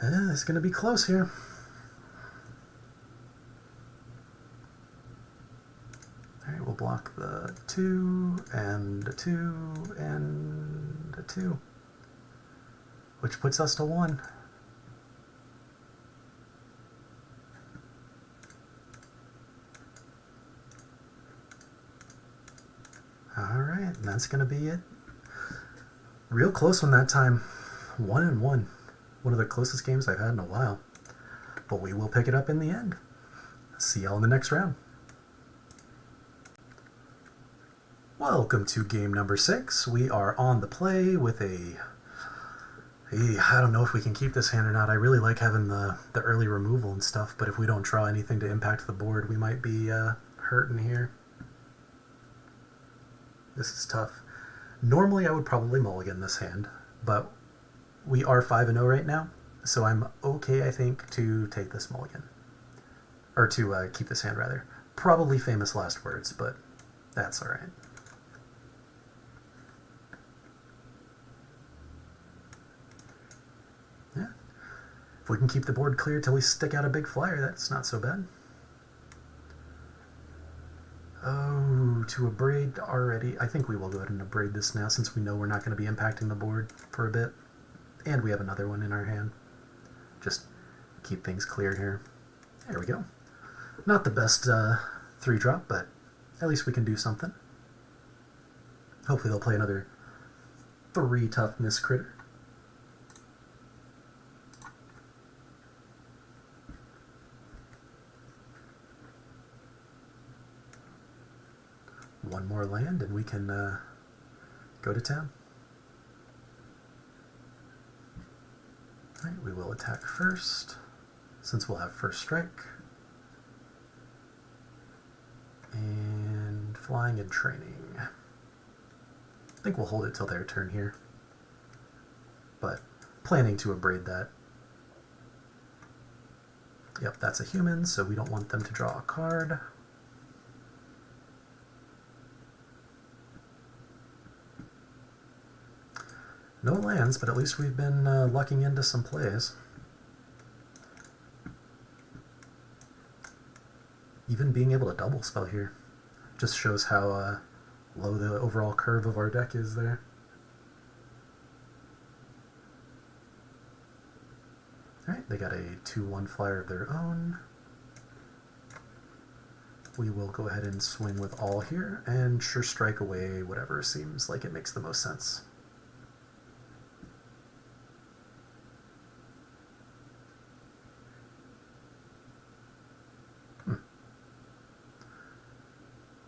It's going to be close here. Alright, we'll block the 2 and a 2 and a 2, which puts us to 1. Alright, and that's going to be it. Real close one that time. 1-1. One of the closest games I've had in a while. But we will pick it up in the end. See y'all in the next round. Welcome to game number 6. We are on the play with I don't know if we can keep this hand or not. I really like having the early removal and stuff, but if we don't draw anything to impact the board, we might be hurting here. This is tough. Normally I would probably mulligan this hand, but we are 5-0 right now, so I'm okay, I think, to take this mulligan. Or to keep this hand, rather. Probably famous last words, but That's all right. Yeah. If we can keep the board clear till we stick out a big flyer, that's not so bad. Oh, to abrade already. I think we will go ahead and abrade this now since we know we're not going to be impacting the board for a bit. And we have another one in our hand. Just keep things clear here. There we go. Not the best 3-drop, but at least we can do something. Hopefully they'll play another 3 toughness critter. One more land and we can go to town. Alright, we will attack first, since we'll have first strike. And flying and training. I think we'll hold it till their turn here, but planning to abrade that. Yep, that's a human, so we don't want them to draw a card. No lands, but at least we've been lucking into some plays. Even being able to double spell here just shows how low the overall curve of our deck is there. Alright, they got a 2/1 flyer of their own. We will go ahead and swing with all here and sure strike away whatever seems like it makes the most sense.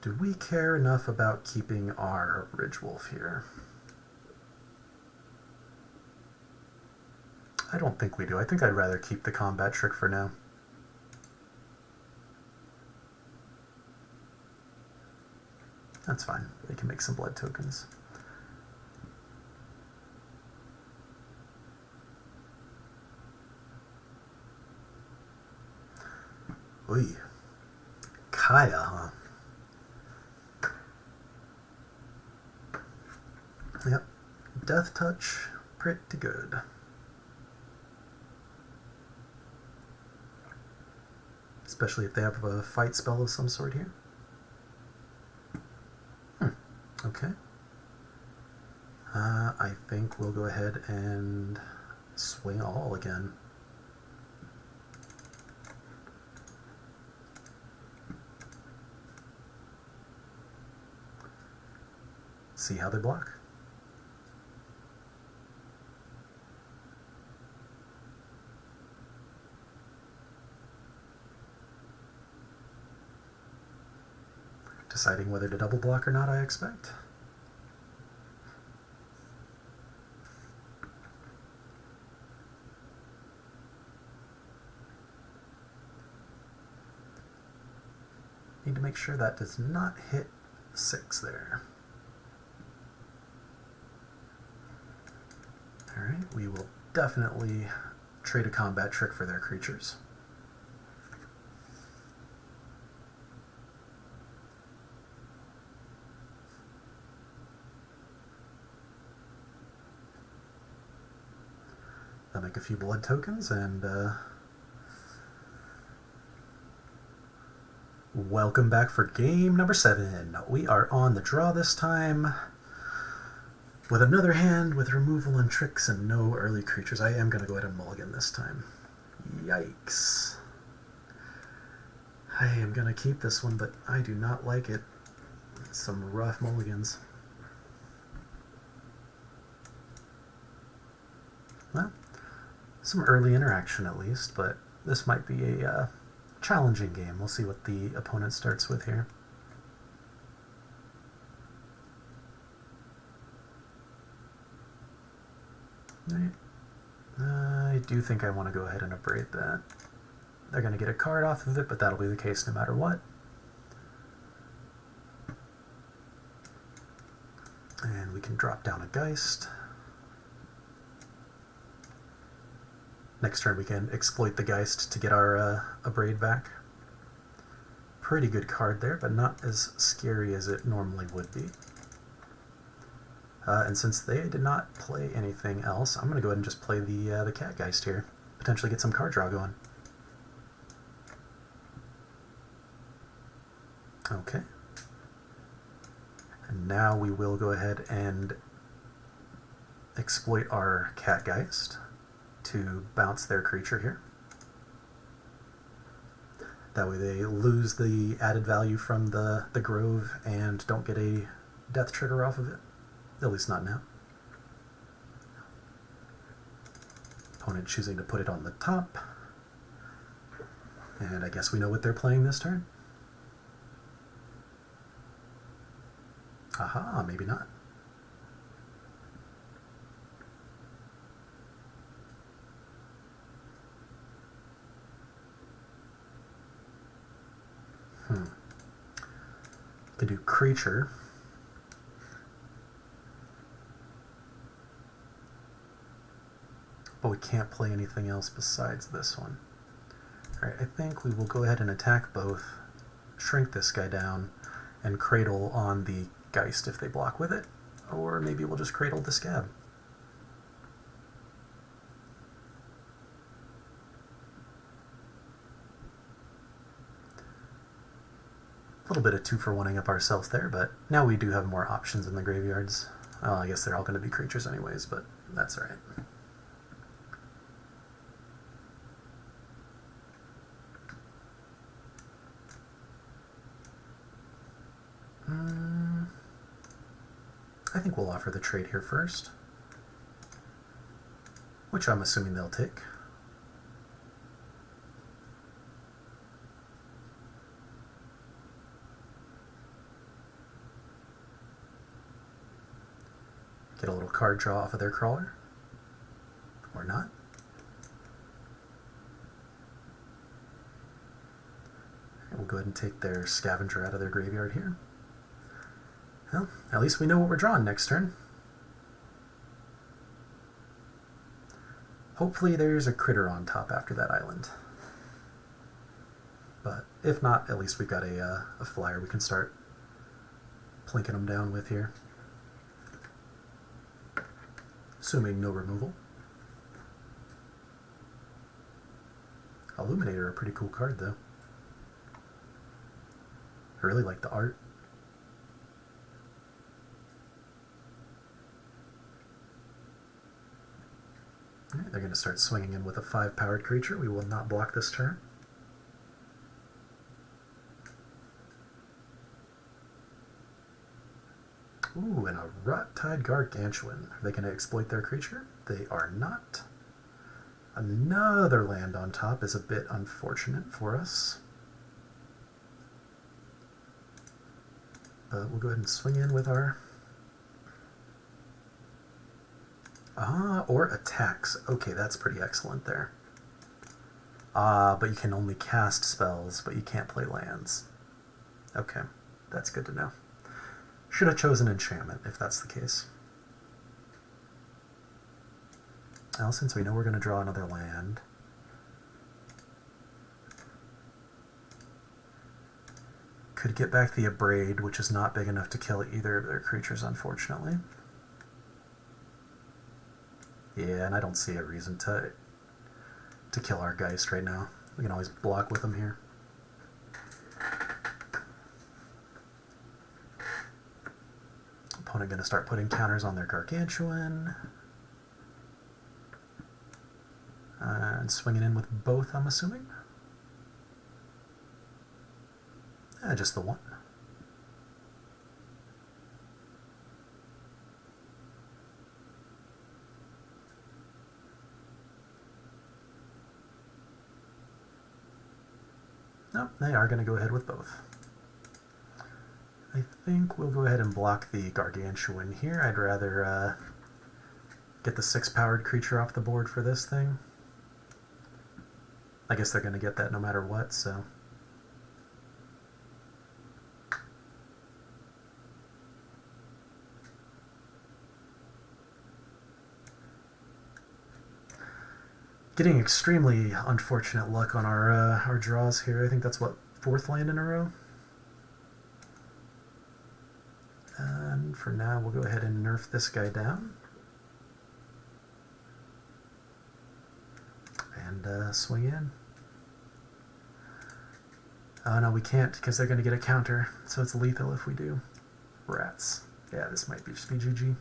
Do we care enough about keeping our Ridge Wolf here? I don't think we do. I think I'd rather keep the combat trick for now. That's fine. They can make some blood tokens. Oy. Kaya, huh? Yep. Death touch, pretty good. Especially if they have a fight spell of some sort here. Okay. I think we'll go ahead and swing all again. See how they block. Deciding whether to double block or not, I expect. Need to make sure that does not hit 6 there. Alright, we will definitely trade a combat trick for their creatures. I'll make a few blood tokens and welcome back for game number 7. We are on the draw this time with another hand with removal and tricks and no early creatures. I am going to go ahead and mulligan this time. Yikes. I am going to keep this one, but I do not like it. Some rough mulligans. Well, some early interaction at least, but this might be a challenging game. We'll see what the opponent starts with here. Right. I do think I want to go ahead and abrade that. They're going to get a card off of it, but that'll be the case no matter what. And we can drop down a Geist. Next turn we can exploit the Geist to get our abrade back. pretty good card there, but not as scary as it normally would be. And since they did not play anything else, I'm going to go ahead and just play the Catgeist here. Potentially get some card draw going. Okay. And now we will go ahead and exploit our Catgeist to bounce their creature here. That way they lose the added value from the Grove and don't get a death trigger off of it. At least not now. Opponent choosing to put it on the top. And I guess we know what they're playing this turn. Aha, maybe not. Could do creature. But we can't play anything else besides this one. Alright, I think we will go ahead and attack both, shrink this guy down, and cradle on the Geist if they block with it. Or maybe we'll just cradle the Scab. A little bit of 2-for-1ing up ourselves there, but now we do have more options in the graveyards. Well, I guess they're all going to be creatures anyways, but that's alright. I think we'll offer the trade here first, which I'm assuming they'll take. Get a little card draw off of their crawler, or not. And we'll go ahead and take their Scavenger out of their graveyard here. Well, at least we know what we're drawing next turn. Hopefully there's a critter on top after that island. But if not, at least we've got a flyer we can start plinking them down with here. Assuming no removal. Illuminator, a pretty cool card though. I really like the art. Alright, they're going to start swinging in with a 5-powered creature. We will not block this turn. Ooh, and a Rot-Tide Gargantuan. Are they going to exploit their creature? They are not. Another land on top is a bit unfortunate for us. But we'll go ahead and swing in with our... or attacks. Okay, that's pretty excellent there. But you can only cast spells, but you can't play lands. Okay, that's good to know. Should have chosen enchantment, if that's the case. Well, since we know we're going to draw another land, could get back the Abrade, which is not big enough to kill either of their creatures, unfortunately. Yeah, and I don't see a reason to kill our Geist right now. We can always block with them here. Opponent going to start putting counters on their Gargantuan. And swinging in with both, I'm assuming. Just the one. Nope, they are going to go ahead with both. I think we'll go ahead and block the Gargantuan here. I'd rather get the 6-powered creature off the board for this thing. I guess they're going to get that no matter what, so... Getting extremely unfortunate luck on our draws here. I think that's what 4th land in a row. And for now, we'll go ahead and nerf this guy down. And swing in. Oh no, we can't because they're going to get a counter, so it's lethal if we do. Rats. Yeah, this might just be GG.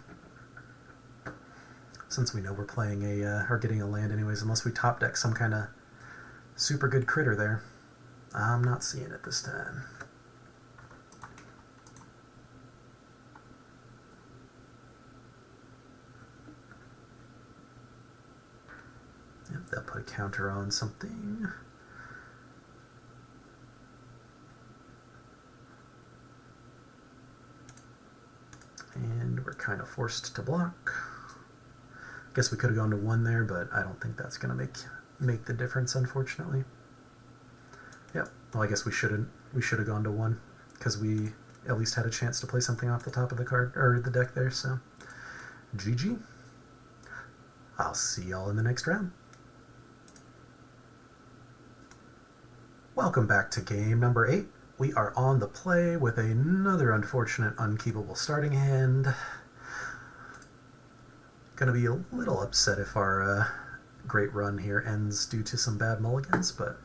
Since we know we're playing or getting a land anyways, unless we top deck some kind of super good critter there. I'm not seeing it this time. Yep, they'll put a counter on something. And we're kind of forced to block. Guess we could have gone to 1 there, but I don't think that's going to make the difference, unfortunately. Yep. Well, I guess we should have gone to 1 because we at least had a chance to play something off the top of the card or the deck there. So, GG. I'll see y'all in the next round. Welcome back to game number 8. We are on the play with another unfortunate unkeepable starting hand. Gonna be a little upset if our great run here ends due to some bad mulligans, but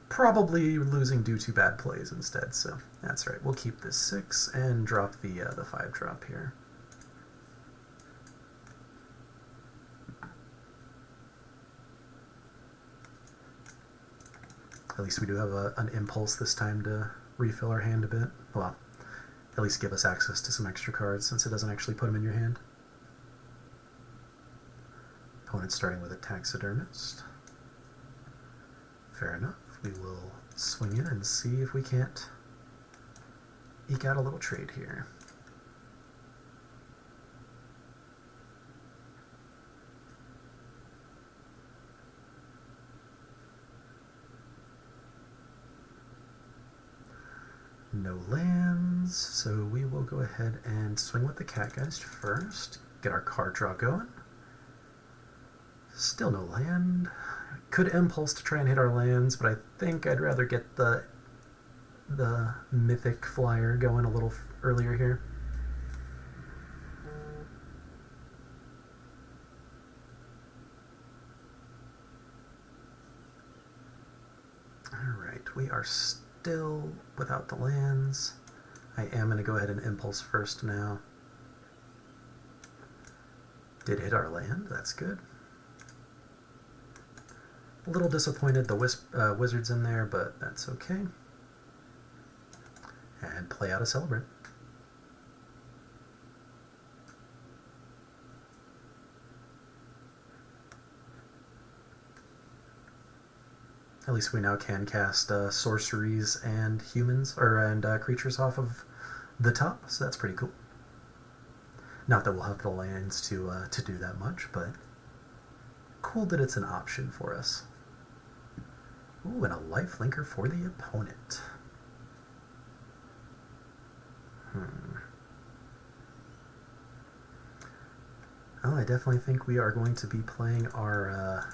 probably losing due to bad plays instead, so that's right. We'll keep this 6 and drop the 5-drop here. At least we do have an impulse this time to refill our hand a bit. Well, at least give us access to some extra cards since it doesn't actually put them in your hand. Opponent starting with a taxidermist. Fair enough. We will swing in and see if we can't eke out a little trade here. No lands, so we will go ahead and swing with the Catgeist first. Get our card draw going. Still no land. Could impulse to try and hit our lands, but I think I'd rather get the mythic flyer going a little earlier here. Alright, we are still without the lands. I am going to go ahead and impulse first now. Did hit our land, that's good. A little disappointed the wizard's in there, but that's okay. And play out a Celebrant. At least we now can cast sorceries and humans and creatures off of the top, so that's pretty cool. Not that we'll have the lands to do that much, but cool that it's an option for us. Ooh, and a lifelinker for the opponent. Well, I definitely think we are going to be playing our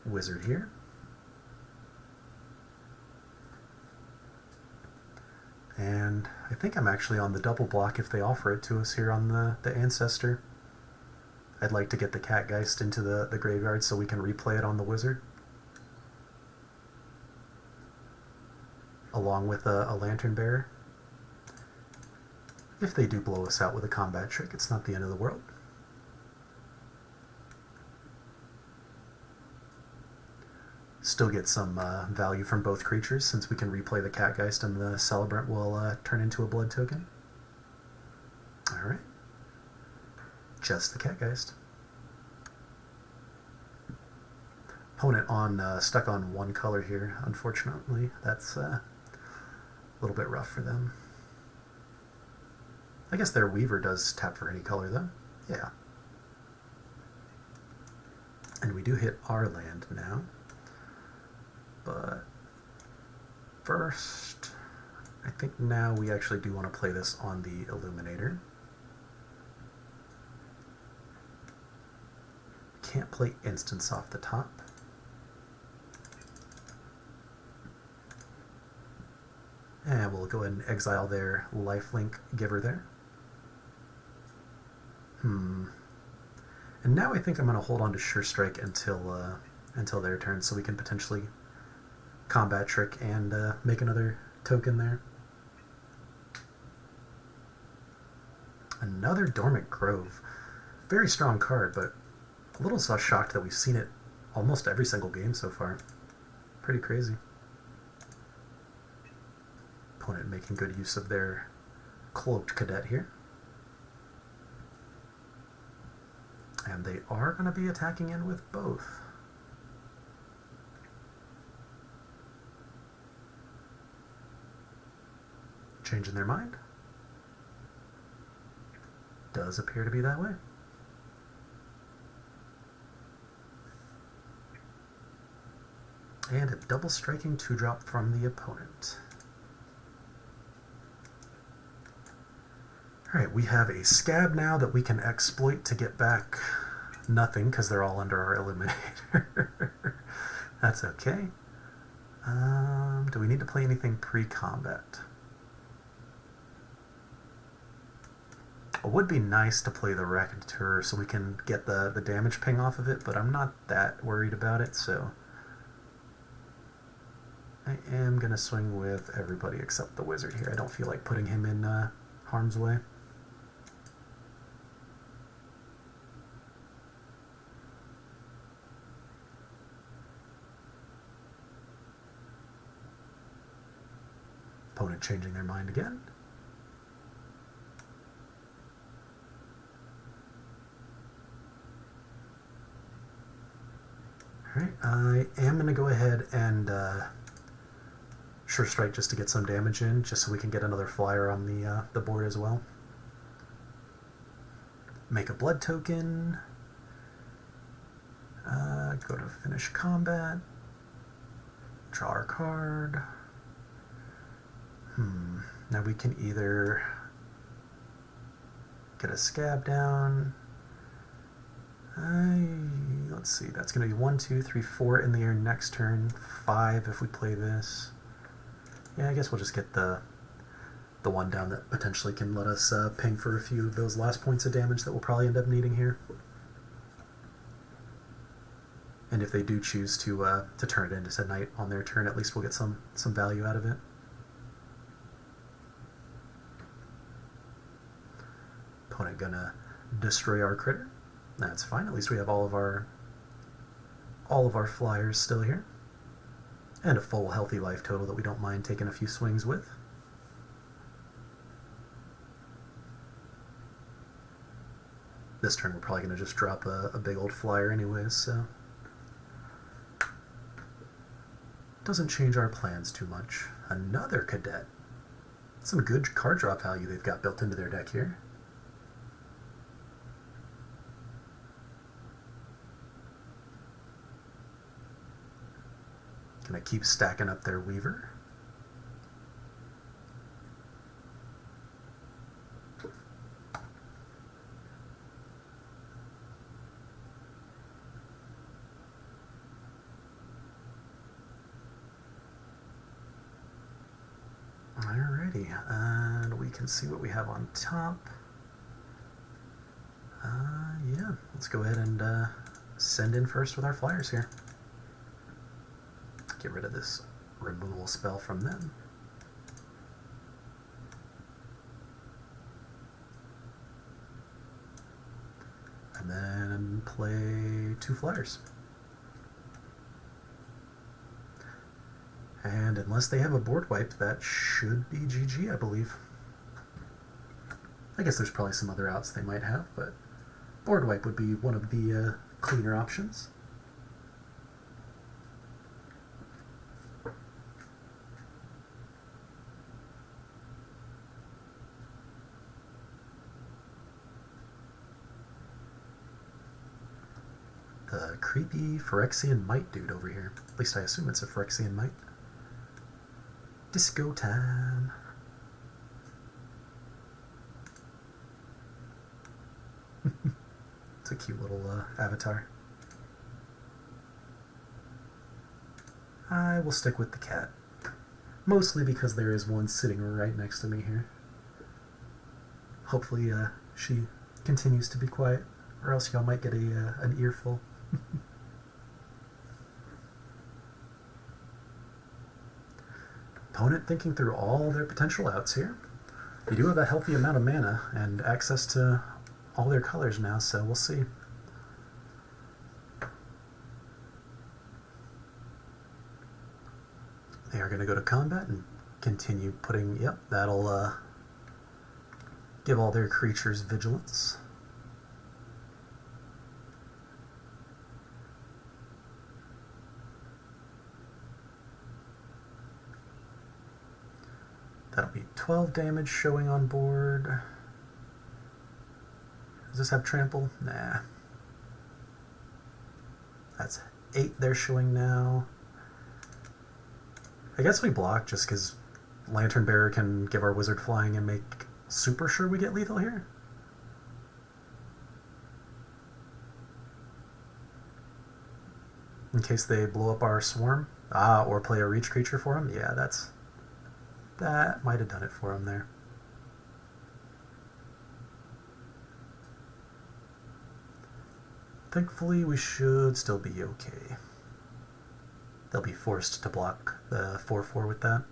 wizard here. And I think I'm actually on the double block if they offer it to us here on the Ancestor. I'd like to get the Catgeist into the graveyard so we can replay it on the wizard. Along with a Lantern Bearer. If they do blow us out with a combat trick, it's not the end of the world. Still get some value from both creatures since we can replay the Catgeist and the Celebrant will turn into a blood token. Alright. Just the Catgeist. Opponent stuck on one color here, unfortunately. That's a little bit rough for them. I guess their Weaver does tap for any color though. Yeah. And we do hit our land now. But first, I think now we actually do want to play this on the Illuminator. Can't play instants off the top. And we'll go ahead and exile their lifelink giver there. And now I think I'm going to hold on to Sure Strike until their turn, so we can potentially combat trick and make another token there. Another Dormant Grove. Very strong card, but a little so shocked that we've seen it almost every single game so far. Pretty crazy. Opponent making good use of their Cloaked Cadet here. And they are going to be attacking in with both. Changing their mind? Does appear to be that way. And a double striking 2-drop from the opponent. Alright, we have a Scab now that we can exploit to get back nothing because they're all under our Eliminator. That's okay. Do we need to play anything pre-combat? It would be nice to play the Raconteur so we can get the damage ping off of it, but I'm not that worried about it, so I am going to swing with everybody except the Wizard here. I don't feel like putting him in harm's way. Opponent changing their mind again. Alright, I am going to go ahead and Sure Strike just to get some damage in, just so we can get another flyer on the board as well. Make a blood token. Go to finish combat. Draw our card. Now we can either get a Scab down. Let's see, that's going to be 1, 2, 3, 4 in the air next turn, 5 if we play this. Yeah, I guess we'll just get the one down that potentially can let us ping for a few of those last points of damage that we'll probably end up needing here. And if they do choose to turn it into Said Knight on their turn, at least we'll get some value out of it. Opponent gonna destroy our critter. That's fine. At least we have all of our flyers still here, and a full healthy life total that we don't mind taking a few swings with. This turn we're probably going to just drop a big old flyer anyways, so doesn't change our plans too much. Another Cadet. Some good card drop value they've got built into their deck here. Gonna keep stacking up their Weaver. Alrighty, and we can see what we have on top. Yeah, let's go ahead and send in first with our flyers here. Get rid of this removal spell from them. And then play 2 flyers. And unless they have a board wipe, that should be GG, I believe. I guess there's probably some other outs they might have, but board wipe would be one of the cleaner options. The creepy Phyrexian Might dude over here. At least I assume it's a Phyrexian Might. Disco time. It's a cute little avatar. I will stick with the cat. Mostly because there is one sitting right next to me here. Hopefully she continues to be quiet, or else y'all might get an earful. Opponent thinking through all their potential outs here. You do have a healthy amount of mana and access to all their colors now, so we'll see. They are going to go to combat and continue putting, yep, that'll give all their creatures vigilance. That'll be 12 damage showing on board. Does this have trample? Nah. That's 8 they're showing now. I guess we block just because Lantern Bearer can give our wizard flying and make super sure we get lethal here. In case they blow up our swarm. Or play a reach creature for him. Yeah, that might have done it for him there. Thankfully, we should still be okay. They'll be forced to block the 4/4 with that.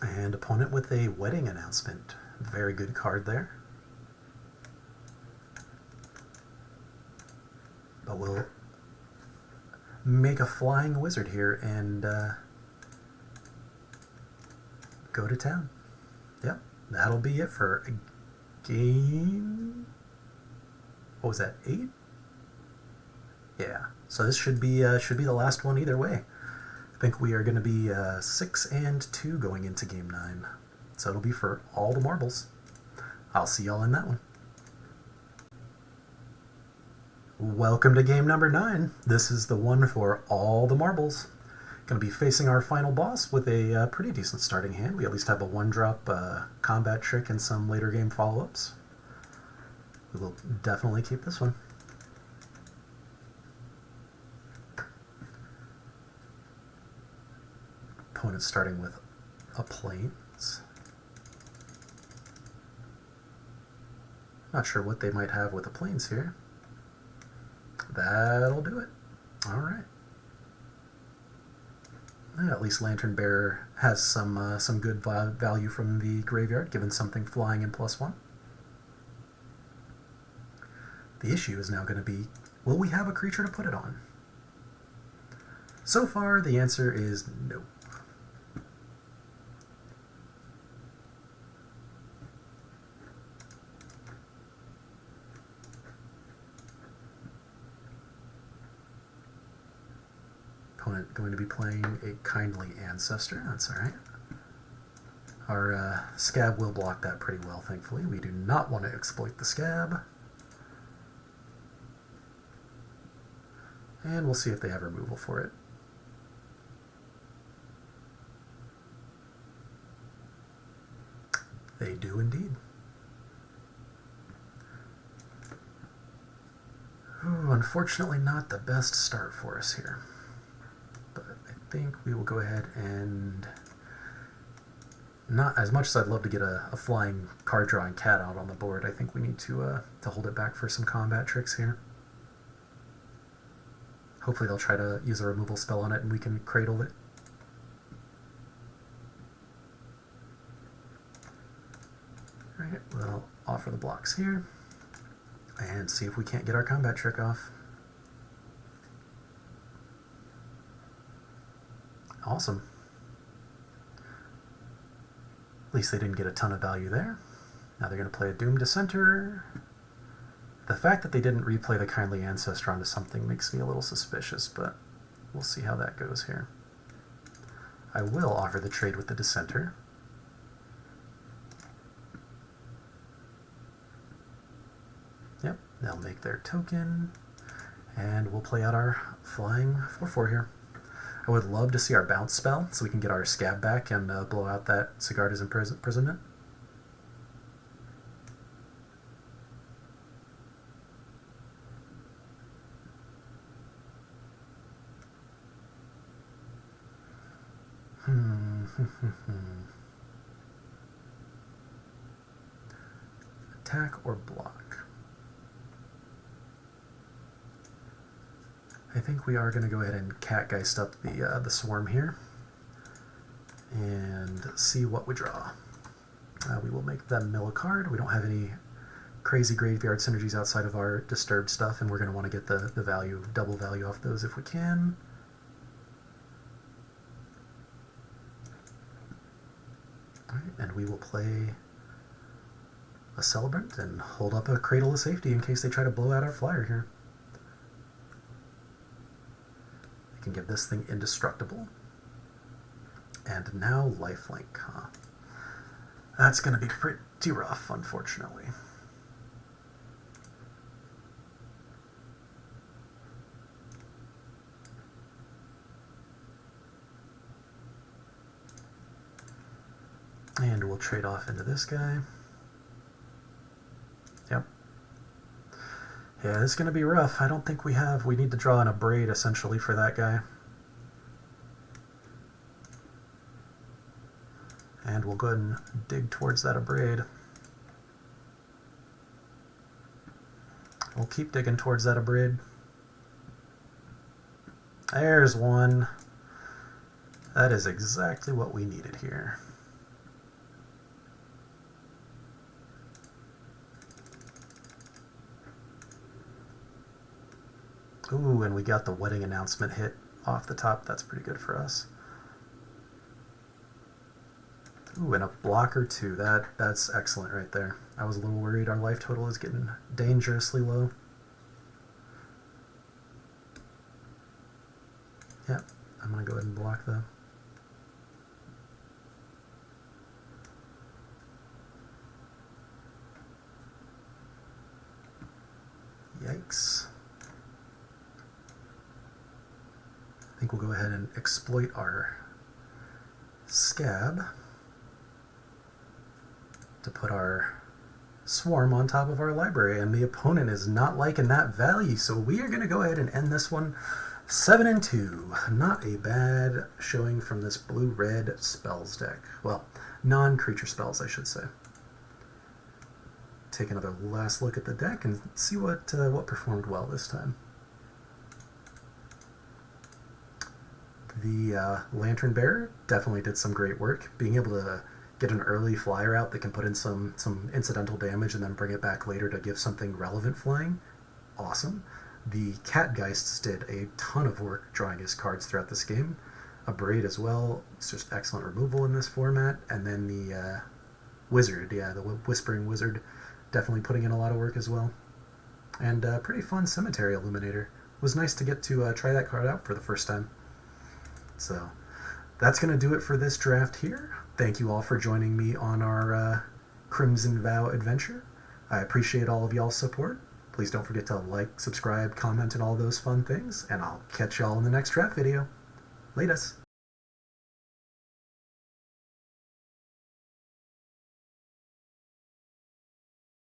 And opponent with a wedding announcement. Very good card there. But we'll make a flying wizard here and go to town. Yep, that'll be it for a game. What was that, 8? Yeah, so this should be the last one either way. I think we are going to be 6-2 going into Game 9. So it'll be for all the marbles. I'll see y'all in that one. Welcome to game number 9. This is the one for all the marbles. Going to be facing our final boss with a pretty decent starting hand. We at least have a 1-drop combat trick and some later game follow-ups. We will definitely keep this one. Opponent starting with a plains. Not sure what they might have with the plains here. That'll do it. All right. Yeah, at least Lantern Bearer has some good value from the graveyard, given something flying in +1. The issue is now going to be, will we have a creature to put it on? So far, the answer is no. Opponent going to be playing a Kindly Ancestor. That's all right. Our Scab will block that pretty well, thankfully. We do not want to exploit the Scab. And we'll see if they have removal for it. They do indeed. Ooh, unfortunately not the best start for us here. But I think we will go ahead and, not as much as I'd love to get a flying card drawing cat out on the board, I think we need to hold it back for some combat tricks here. Hopefully they'll try to use a removal spell on it and we can cradle it. Alright, we'll offer the blocks here and see if we can't get our combat trick off. Awesome. At least they didn't get a ton of value there. Now they're going to play a Doom Dissenter. The fact that they didn't replay the Kindly Ancestor onto something makes me a little suspicious, but we'll see how that goes here. I will offer the trade with the Dissenter. Yep, they'll make their token, and we'll play out our flying 4/4 here. I would love to see our bounce spell so we can get our scab back and blow out that Sigarda's imprisonment. Attack or block? I think we are going to go ahead and Catgeist up the Swarm here and see what we draw. We will make them mill a card. We don't have any crazy graveyard synergies outside of our disturbed stuff, and we're going to want to get the value, double value off those if we can. All right, and we will play a Celebrant and hold up a Cradle of Safety in case they try to blow out our flyer here. We can give this thing indestructible. And now lifelink, huh? That's going to be pretty rough, unfortunately. And we'll trade off into this guy. Yep. Yeah, this is going to be rough. I don't think we need to draw in a Braid, essentially, for that guy. And we'll go ahead and dig towards that Abrade. We'll keep digging towards that Abrade. There's one. That is exactly what we needed here. Ooh, and we got the wedding announcement hit off the top. That's pretty good for us. Ooh, and a blocker too. That's excellent right there. I was a little worried our life total is getting dangerously low. Yep, I'm going to go ahead and block though. Yikes. I think we'll go ahead and exploit our Scab to put our Swarm on top of our library, and the opponent is not liking that value, so we are going to go ahead and end this one 7-2. Not a bad showing from this blue-red spells deck. Well, non-creature spells, I should say. Take another last look at the deck and see what performed well this time. The Lantern Bearer definitely did some great work, being able to get an early flyer out that can put in some incidental damage and then bring it back later to give something relevant flying. Awesome. The Catgeists did a ton of work drawing his cards throughout this game. A Braid as well. It's just excellent removal in this format. And then the Wizard, yeah, the Whispering Wizard, definitely putting in a lot of work as well. And pretty fun Cemetery Illuminator. It was nice to get to try that card out for the first time. So that's going to do it for this draft here. Thank you all for joining me on our Crimson Vow adventure. I appreciate all of y'all's support. Please don't forget to like, subscribe, comment, and all those fun things. And I'll catch y'all in the next draft video. Latest.